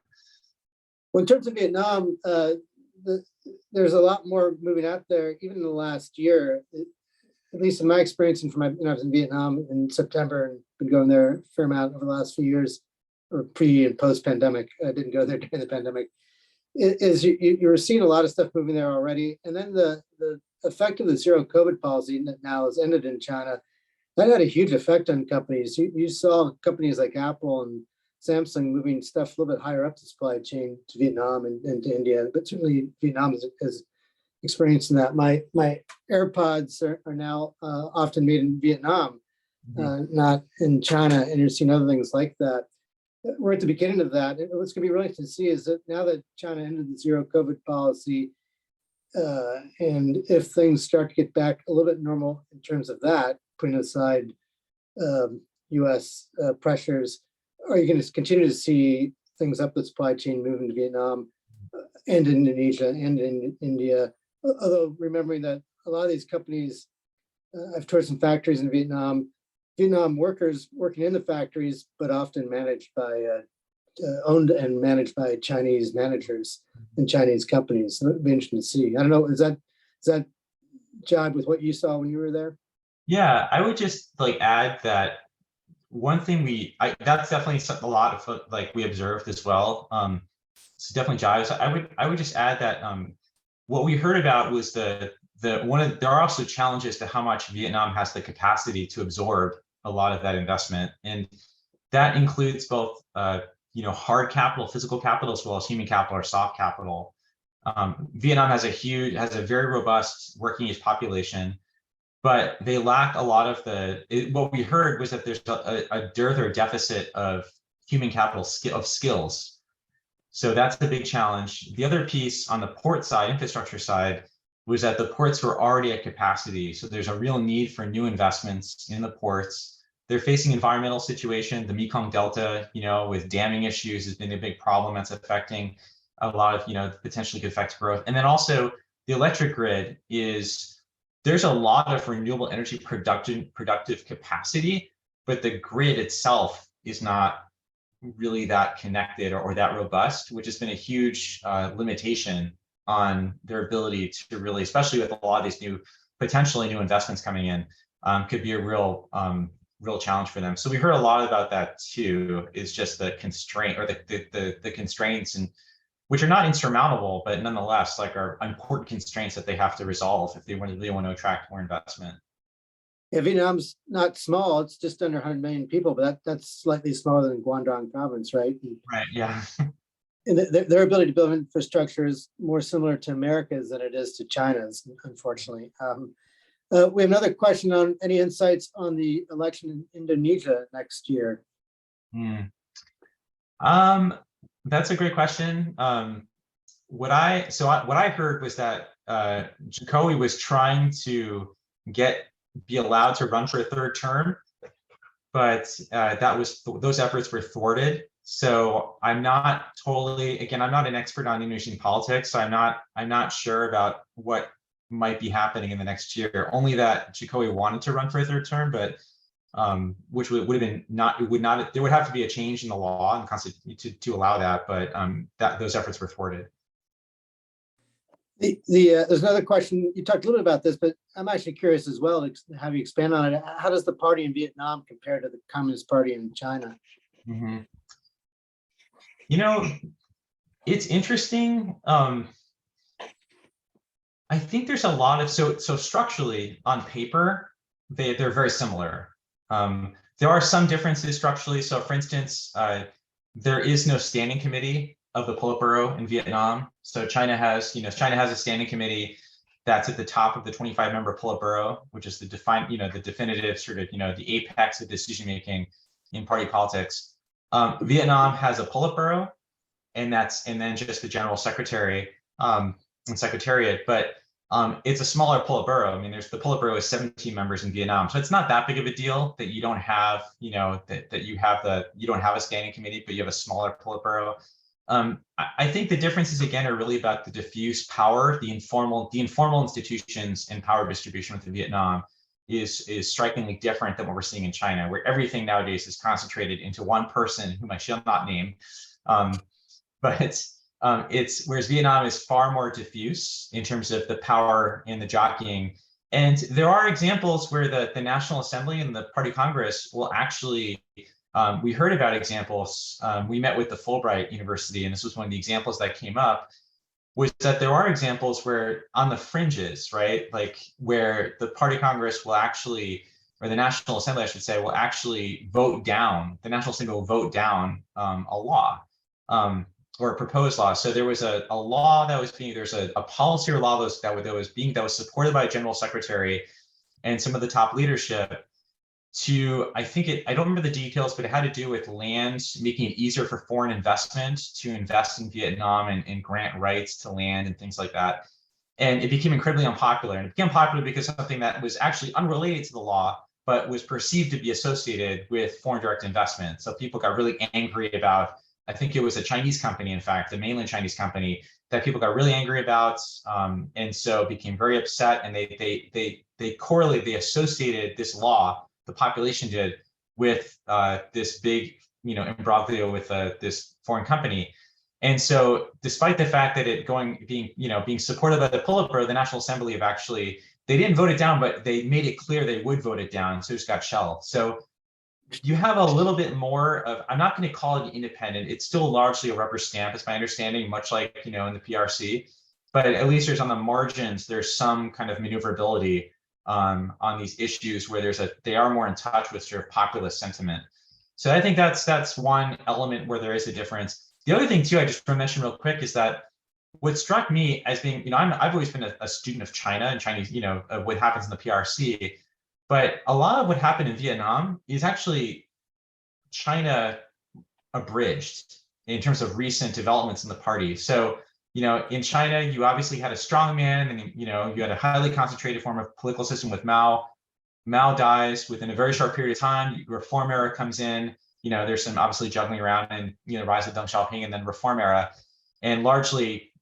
Well, in terms of Vietnam, there's a lot more moving out there, even in the last year, at least in my experience, and from I was in Vietnam in September and been going there a fair amount over the last few years, or pre and post pandemic. I didn't go there during the pandemic. You're seeing a lot of stuff moving there already. And then the effect of the zero COVID policy that now has ended in China, that had a huge effect on companies. You saw companies like Apple and Samsung moving stuff a little bit higher up the supply chain to Vietnam and to India, but certainly Vietnam is experiencing that. My AirPods are now often made in Vietnam, not in China, and you're seeing other things like that. We're at the beginning of that. What's going to be really interesting to see is that now that China ended the zero COVID policy, and if things start to get back a little bit normal in terms of that, putting aside U.S. pressures, are you going to continue to see things up the supply chain moving to Vietnam and Indonesia and in India? Although remembering that a lot of these companies, I've toured some factories in Vietnam workers working in the factories, but often managed by, owned and managed by Chinese managers and Chinese companies. So it'd be interesting to see. I don't know, does that jibe with what you saw when you were there? Yeah, I would just like add that one thing that's definitely a lot of like we observed as well. So definitely jives. I would just add that what we heard about was there are also challenges to how much Vietnam has the capacity to absorb a lot of that investment, and that includes both hard capital, physical capital, as well as human capital or soft capital. Vietnam has a very robust working age population, but they lack a lot of what we heard was that there's a dearth or a deficit of human capital skills. So that's the big challenge. The other piece on the port side, infrastructure side, was that the ports were already at capacity. So there's a real need for new investments in the ports. They're facing environmental situation. The Mekong Delta, with damming issues has been a big problem that's affecting a lot of, potentially could affect growth. And then also the electric grid there's a lot of renewable energy productive capacity, but the grid itself is not really that connected or that robust, which has been a huge limitation on their ability to really, especially with a lot of these potentially new investments coming in, could be a real challenge for them. So we heard a lot about that too, is just the constraint or the constraints, and which are not insurmountable, but nonetheless are important constraints that they have to resolve if they really want to attract more investment. Yeah, Vietnam's not small. It's just under 100 million people, but that's slightly smaller than Guangdong province, right? Right, yeah. And their ability to build infrastructure is more similar to America's than it is to China's, unfortunately. We have another question on any insights on the election in Indonesia next year. That's a great question. What I heard was that Jokowi was trying to be allowed to run for a third term, but those efforts were thwarted. So I'm not an expert on Indonesian politics, so I'm not sure about what might be happening in the next year. Only that Jokowi wanted to run for a third term, but which would have been there would have to be a change in the law and constitution to allow that, but those efforts were thwarted. There's another question. You talked a little bit about this, but I'm actually curious as well to have you expand on it. How does the party in Vietnam compare to the Communist Party in China? Mhm. You know, it's interesting. I think there's a lot of so structurally on paper, they're very similar. There are some differences structurally. So for instance, there is no standing committee of the Politburo in Vietnam. So China has a standing committee that's at the top of the 25-member Politburo, which is the definitive sort of, the apex of decision making in party politics. Vietnam has a Politburo, and then just the general secretary and secretariat, but it's a smaller Politburo. I mean, the Politburo is 17 members in Vietnam, so it's not that big of a deal that you don't have, you don't have a standing committee, but you have a smaller Politburo. I think the differences again are really about the diffuse power, the informal institutions and power distribution within Vietnam is strikingly different than what we're seeing in China, where everything nowadays is concentrated into one person whom I shall not name. But whereas Vietnam is far more diffuse in terms of the power and the jockeying. And there are examples where the National Assembly and the Party Congress will actually, we heard about examples, we met with the Fulbright University, and this was one of the examples that came up, was that there are examples where on the fringes, right, like where the Party Congress will actually, or the National Assembly, I should say, will actually vote down, the National Assembly will vote down a law. Or a proposed law. So there was a law that was being, there's a policy or law that was supported by a general secretary and some of the top leadership to, I don't remember the details, but it had to do with land, making it easier for foreign investment to invest in Vietnam and grant rights to land and things like that. And it became incredibly unpopular. And it became popular because something that was actually unrelated to the law, but was perceived to be associated with foreign direct investment. So people got really angry about, I think it was a Chinese company, in fact, the mainland Chinese company, that people got really angry about, and so became very upset. And they associated this law, the population did, with this big, imbroglio with this foreign company. And so, despite the fact that being supported by the Politburo, the National Assembly they didn't vote it down, but they made it clear they would vote it down. So it just got shelved. So you have a little bit more of, I'm not going to call it independent. It's still largely a rubber stamp, is my understanding, much like, in the PRC, but at least there's on the margins, there's some kind of maneuverability on these issues where they are more in touch with sort of populist sentiment. So I think that's one element where there is a difference. The other thing too, I just want to mention real quick, is that what struck me as being, I've always been a student of China and Chinese, of what happens in the PRC. But a lot of what happened in Vietnam is actually China abridged in terms of recent developments in the party. So, in China, you obviously had a strongman, and you had a highly concentrated form of political system with Mao. Mao dies within a very short period of time. Reform era comes in. There's some obviously juggling around, and rise of Deng Xiaoping, and then reform era, and largely,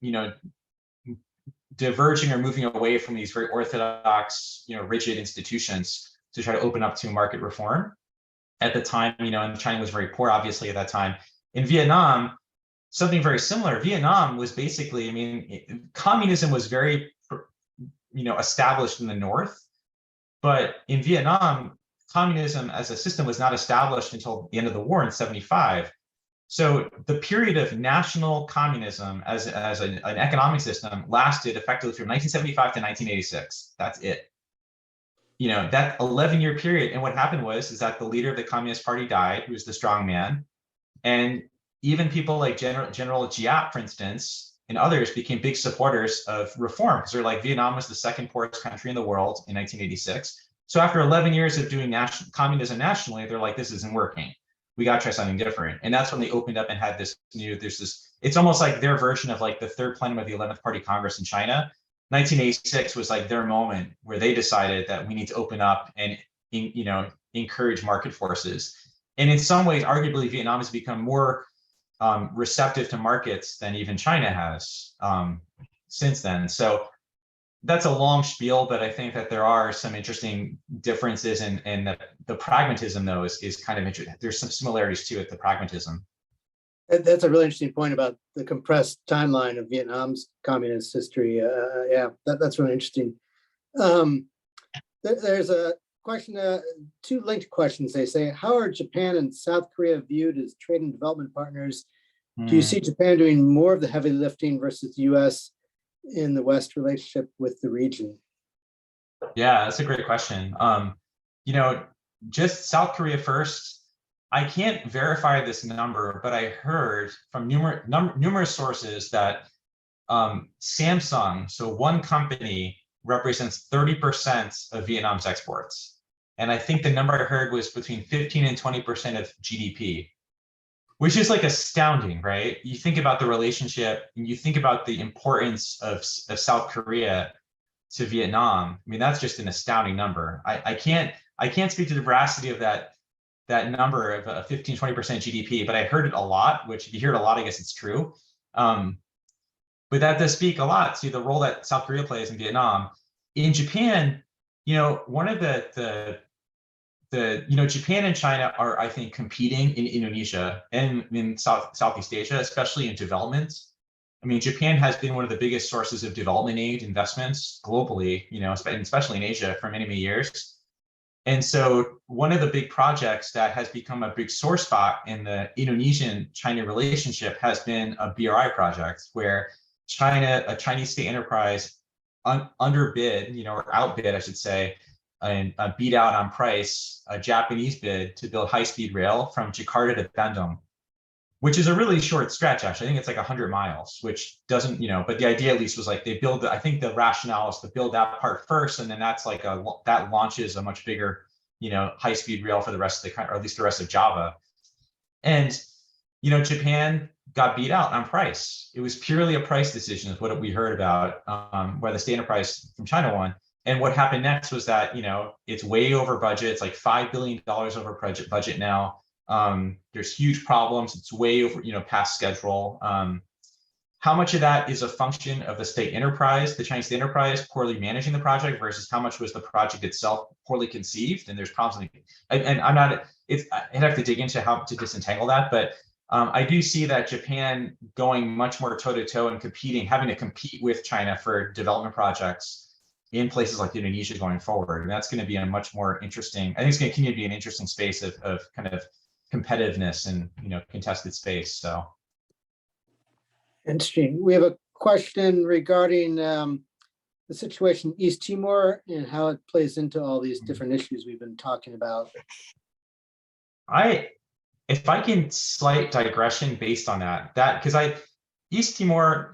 diverging or moving away from these very orthodox, rigid institutions to try to open up to market reform. At the time, and China was very poor, obviously, at that time. In Vietnam, something very similar. Vietnam was basically, communism was very, established in the north, but in Vietnam, communism as a system was not established until the end of the war in '75. So the period of national communism as an economic system lasted effectively from 1975 to 1986. That's it. That 11-year period. And what happened is that the leader of the Communist Party died, who was the strong man. And even people like General Giap, for instance, and others became big supporters of reform, because they're like, Vietnam was the second poorest country in the world in 1986. So after 11 years of doing communism nationally, they're like, this isn't working. We got to try something different. And that's when they opened up and had it's almost like their version of like the third plenum of the 11th Party Congress in China. 1986 was like their moment where they decided that we need to open up and, encourage market forces. And in some ways, arguably, Vietnam has become more receptive to markets than even China has since then. So that's a long spiel, but I think that there are some interesting differences, and the pragmatism, though, is kind of interesting. There's some similarities to it, the pragmatism. That's a really interesting point about the compressed timeline of Vietnam's communist history. Yeah, that's really interesting. There's a question, two linked questions. They say, how are Japan and South Korea viewed as trade and development partners? Do you see Japan doing more of the heavy lifting versus the U.S. in the West relationship with the region? Yeah, that's a great question. Just South Korea first, I can't verify this number, but I heard from numerous sources that Samsung, so one company, represents 30% of Vietnam's exports. And I think the number I heard was between 15 and 20% of GDP, which is like astounding, right? You think about the relationship, and you think about the importance of South Korea to Vietnam. I mean, that's just an astounding number. I can't speak to the veracity of that number of 15, 20% GDP, but I heard it a lot, which if you hear it a lot, I guess it's true. But that does speak a lot to the role that South Korea plays in Vietnam. In Japan, one of Japan and China are, I think, competing in Indonesia and in Southeast Asia, especially in development. I mean, Japan has been one of the biggest sources of development aid investments globally, especially in Asia for many, many years. And so one of the big projects that has become a big sore spot in the Indonesian-China relationship has been a BRI project, where a Chinese state enterprise underbid, or outbid, I should say, and beat out on price a Japanese bid to build high-speed rail from Jakarta to Bandung, which is a really short stretch, actually. I think it's like 100 miles, which doesn't, but the idea at least was like they build, I think the rationale is to build that part first, and then that's like that launches a much bigger, high-speed rail for the rest of the country, or at least the rest of Java. And, Japan got beat out on price. It was purely a price decision is what we heard about, where the state enterprise from China won. And what happened next was that, it's way over budget. It's like $5 billion over budget now. There's huge problems. It's way over, past schedule. How much of that is a function of the state enterprise, the Chinese state enterprise, poorly managing the project versus how much was the project itself poorly conceived? And there's problems. And I'd have to dig into how to disentangle that, but I do see that Japan going much more toe-to-toe and having to compete with China for development projects in places like Indonesia going forward. And that's going to be a much more interesting, I think it's going to continue to be an interesting space of kind of competitiveness and, contested space. So. Interesting. We have a question regarding the situation in East Timor and how it plays into all these different issues we've been talking about. If I can slight digression based on that because East Timor,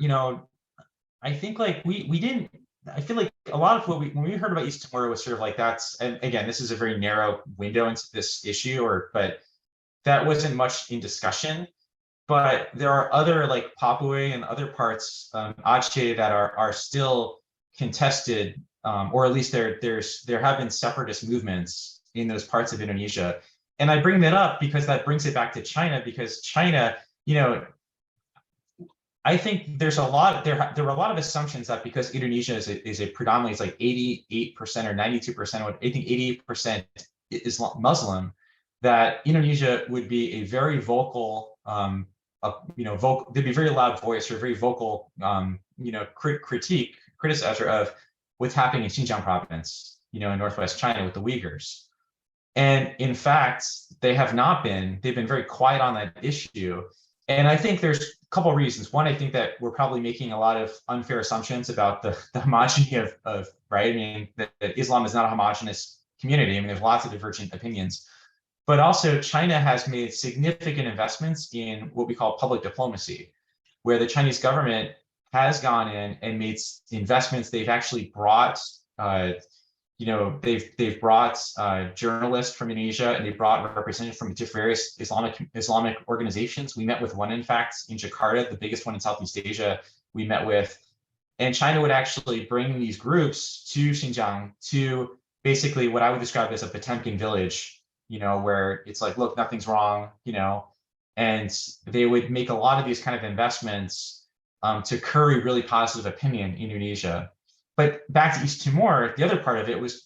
I think like we didn't, I feel like a lot of when we heard about East Timor was sort of like and again, this is a very narrow window into this issue, but that wasn't much in discussion. But there are other like Papua and other parts, Aceh, that are still contested, or at least there have been separatist movements in those parts of Indonesia. And I bring that up because that brings it back to China, because China, I think there were a lot of assumptions that because Indonesia is a predominantly, it's like 88% or 92%, I think 88% is Muslim, that Indonesia would be a very vocal, there'd be a very loud voice or very vocal, criticizer of what's happening in Xinjiang province, in Northwest China with the Uyghurs. And in fact, they've been very quiet on that issue. And I think there's a couple of reasons. One, I think that we're probably making a lot of unfair assumptions about the homogeneity of right? I mean, that Islam is not a homogenous community. I mean, there's lots of divergent opinions. But also China has made significant investments in what we call public diplomacy, where the Chinese government has gone in and made investments. They've actually brought, they've brought journalists from Indonesia, and they've brought representatives from various Islamic organizations. We met with one, in fact, in Jakarta, the biggest one in Southeast Asia. We met with, and China would actually bring these groups to Xinjiang to basically what I would describe as a Potemkin village, where it's like, look, nothing's wrong, and they would make a lot of these kind of investments to curry really positive opinion in Indonesia. But back to East Timor, the other part of it was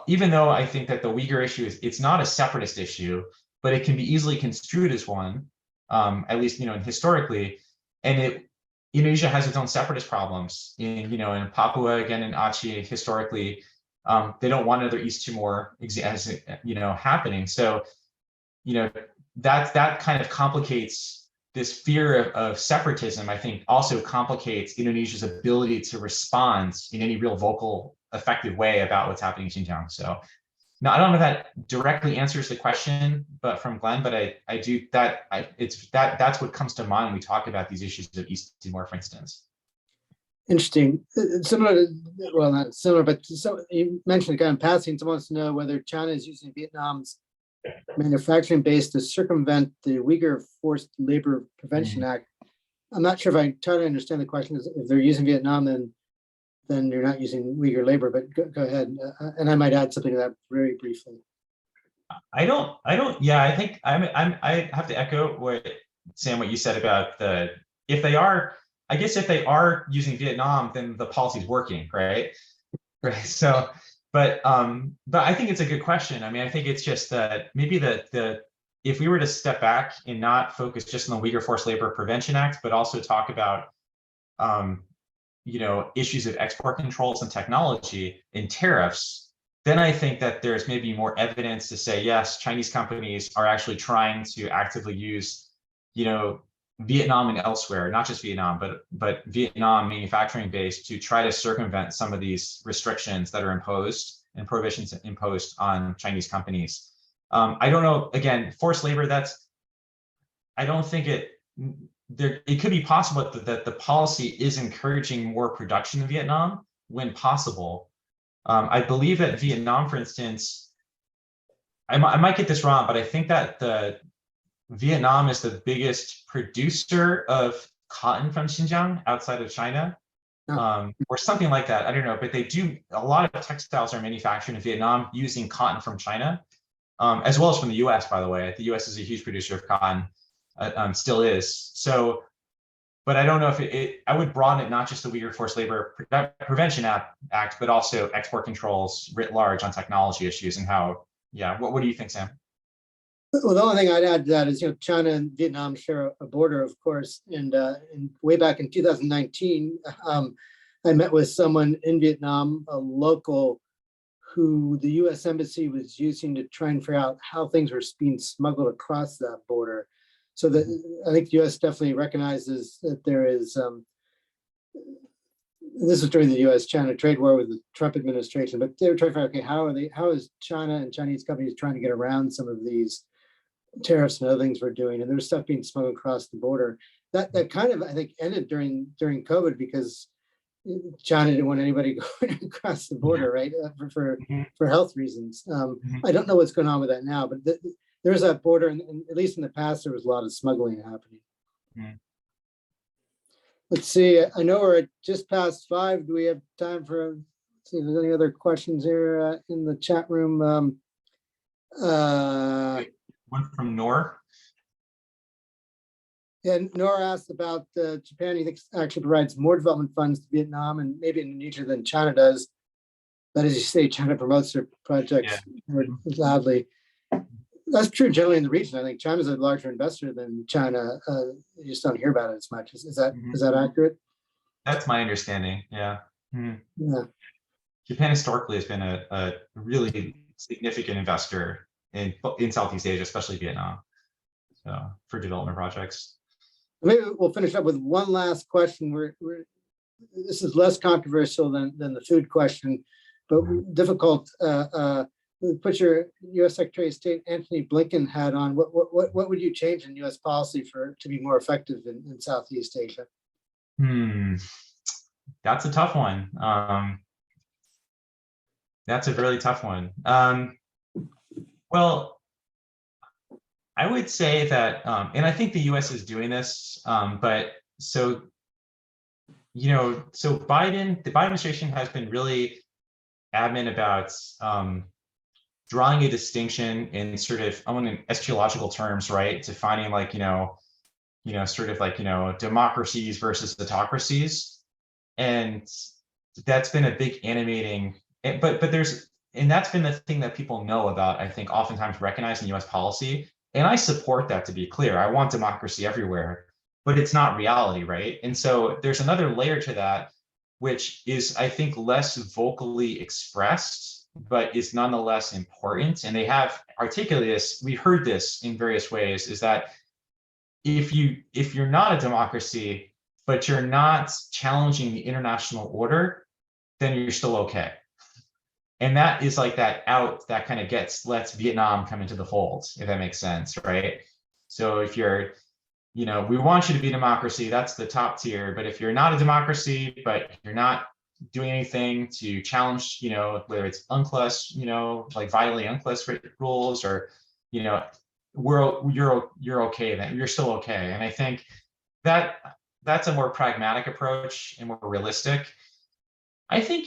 even though I think that the Uyghur issue it's not a separatist issue, but it can be easily construed as one, at least, historically. And Indonesia has its own separatist problems in Papua, again, in Aceh, historically. They don't want another East Timor, happening. So, that kind of complicates this fear of separatism. I think also complicates Indonesia's ability to respond in any real vocal, effective way about what's happening in Xinjiang. So, now I don't know if that directly answers the question, but from Glenn, but I do that's what comes to mind when we talk about these issues of East Timor, for instance. Interesting. Similar to, well, not similar, but so you mentioned kind of passing. Someone wants to know whether China is using Vietnam's manufacturing base to circumvent the Uyghur Forced Labor Prevention Act. I'm not sure if I totally understand the question. If they're using Vietnam, then you're not using Uyghur labor, but go ahead. And I might add something to that very briefly. I think I have to echo what Sam, what you said about if they are using Vietnam, then the policy is working, right? Right. So, but I think it's a good question. I mean, I think it's just that maybe if we were to step back and not focus just on the Uyghur Forced Labor Prevention Act, but also talk about issues of export controls and technology and tariffs, then I think that there's maybe more evidence to say, yes, Chinese companies are actually trying to actively use, Vietnam and elsewhere, not just Vietnam, but Vietnam manufacturing base to try to circumvent some of these restrictions that are imposed and prohibitions imposed on Chinese companies. I don't know, again, forced labor, I don't think it could be possible that the policy is encouraging more production in Vietnam when possible. I believe that Vietnam, for instance, I might get this wrong, but I think that Vietnam is the biggest producer of cotton from Xinjiang outside of China, or something like that. I don't know, but they do, a lot of textiles are manufactured in Vietnam using cotton from China, as well as from the US, by the way. The US is a huge producer of cotton, still is. So, but I don't know if I would broaden it, not just the Uyghur Forced Labor Prevention Act, but also export controls writ large on technology issues and how, what do you think, Sam? Well, the only thing I'd add to that is, China and Vietnam share a border, of course, and way back in 2019, I met with someone in Vietnam, a local, who the U.S. Embassy was using to try and figure out how things were being smuggled across that border. So that I think the U.S. definitely recognizes that there is. This was during the U.S. China trade war with the Trump administration, but they were trying to figure out, okay, how is China and Chinese companies trying to get around some of these tariffs and other things we're doing, and there's stuff being smuggled across the border. That kind of, I think, ended during COVID because China didn't want anybody going across the border, right? For health reasons. I don't know what's going on with that now, but there's that border, and at least in the past, there was a lot of smuggling happening. Let's see. I know we're at just past 5. Do we have time for? Let's see if there's any other questions here in the chat room. One from Noor. Yeah, Nora asked about Japan. He thinks actually provides more development funds to Vietnam and maybe Indonesia than China does. But as you say, China promotes their projects more loudly. That's true generally in the region. I think China's a larger investor than China. You just don't hear about it as much. Is that accurate? That's my understanding. Yeah. Yeah. Japan historically has been a really significant investor in Southeast Asia, especially Vietnam, so for development projects. Maybe we'll finish up with one last question. This is less controversial than the food question, but difficult. Put your U.S. Secretary of State Antony Blinken hat on. What would you change in U.S. policy to be more effective in Southeast Asia? That's a tough one. That's a really tough one. Well, I would say that, and I think the U.S. is doing this, but so the Biden administration has been really adamant about drawing a distinction in sort of, I want in eschatological terms, right? Defining like, democracies versus autocracies. And that's been a big animating, but that's been the thing that people know about, I think, oftentimes recognized in U.S. policy, And I support that, to be clear. I want democracy everywhere, but it's not reality, right? And so there's another layer to that, which is, I think, less vocally expressed, but is nonetheless important. And they have articulated this, we heard this in various ways, is that if you're not a democracy, but you're not challenging the international order, then you're still okay. And that is like that out that kind of lets Vietnam come into the fold, if that makes sense, right? So if you're, we want you to be a democracy, that's the top tier. But if you're not a democracy, but you're not doing anything to challenge, whether it's UNCLOS, like violating UNCLOS rules, or, you're okay, then you're still okay. And I think that's a more pragmatic approach and more realistic. I think,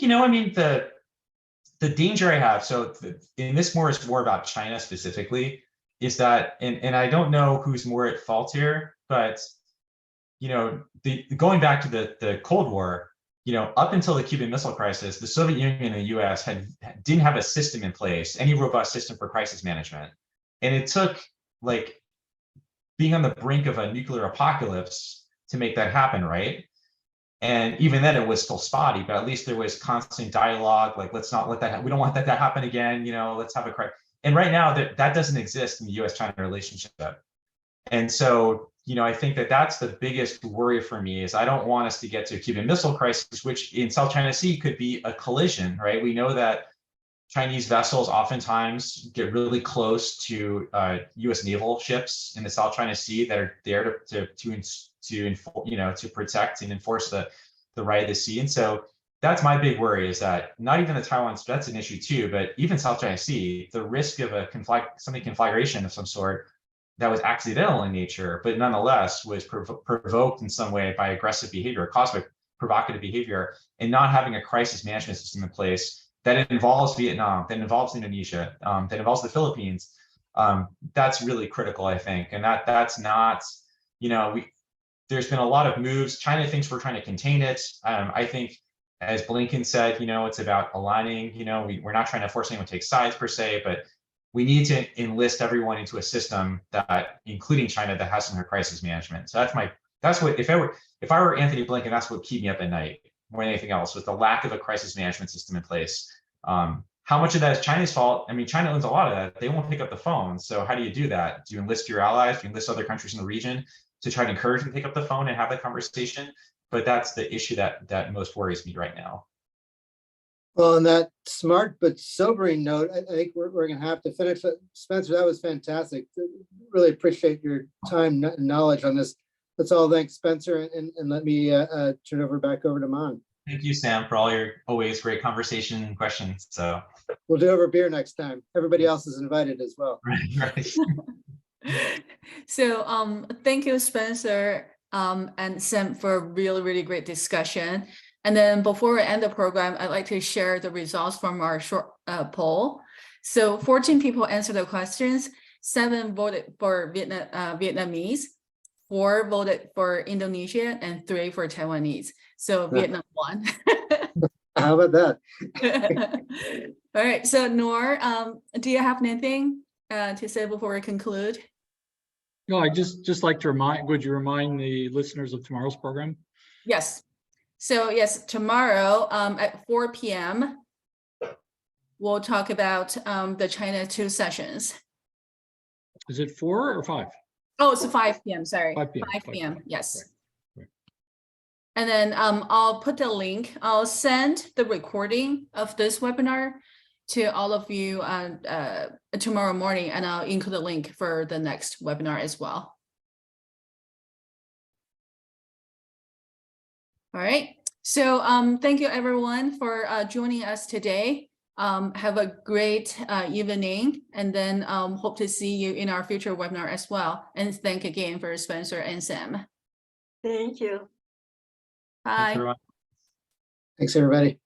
the danger I have, so in this is more about China specifically, is that, and I don't know who's more at fault here, but going back to the Cold War, up until the Cuban Missile Crisis, the Soviet Union and the U.S. didn't have a system in place, any robust system for crisis management, and it took like being on the brink of a nuclear apocalypse to make that happen, right? And even then it was still spotty, but at least there was constant dialogue, like, let's not let that, we don't want that to happen again, let's have a crisis. And right now that doesn't exist in the U.S. China relationship. And so, I think that's the biggest worry for me, is I don't want us to get to a Cuban Missile Crisis, which in South China Sea could be a collision, right? We know that Chinese vessels oftentimes get really close to U.S. naval ships in the South China Sea that are there to protect and enforce the right of the sea. And so that's my big worry, is that not even the Taiwan, that's an issue too, but even South China Sea, the risk of a conflagration of some sort that was accidental in nature, but nonetheless was provoked in some way by aggressive behavior, caused by provocative behavior, and not having a crisis management system in place that involves Vietnam, that involves Indonesia, that involves the Philippines, that's really critical, I think. And that's not, there's been a lot of moves. China thinks we're trying to contain it. I think, as Blinken said, it's about aligning, we're not trying to force anyone to take sides per se, but we need to enlist everyone into a system that, including China, that has some crisis management. So that's what, if I were Anthony Blinken, that's what would keep me up at night more than anything else, was the lack of a crisis management system in place. How much of that is China's fault? I mean, China owns a lot of that. They won't pick up the phone. So how do you do that? Do you enlist your allies? Do you enlist other countries in the region to try to encourage them to pick up the phone and have that conversation? But that's the issue that most worries me right now. Well, on that smart but sobering note, I think we're going to have to finish. Spencer, that was fantastic. Really appreciate your time and knowledge on this. Let's all thank Spencer, and let me turn back over to Mon. Thank you, Sam, for all your always great conversation and questions. So we'll do over beer next time. Everybody else is invited as well. Right. So thank you, Spencer and Sam, for a really, really great discussion. And then before we end the program, I'd like to share the results from our short poll. So 14 people answered the questions, 7 voted for Vietnamese, 4 voted for Indonesia, and 3 for Taiwanese. So Vietnam won. How about that? All right. So Noor, do you have anything to say before we conclude? No, I just like to would you remind the listeners of tomorrow's program? Yes. So yes, tomorrow at 4 p.m. we'll talk about the China 2 sessions. Is it 4 or 5? Oh, it's 5 p.m. Sorry, 5 p.m. 5 p.m. Yes. Right. And then I'll put the link. I'll send the recording of this webinar to all of you tomorrow morning, and I'll include the link for the next webinar as well. All right. So thank you everyone for joining us today. Have a great evening, and then hope to see you in our future webinar as well. And thank again for Spencer and Sam. Thank you. Bye. Thanks, everyone. Thanks, everybody.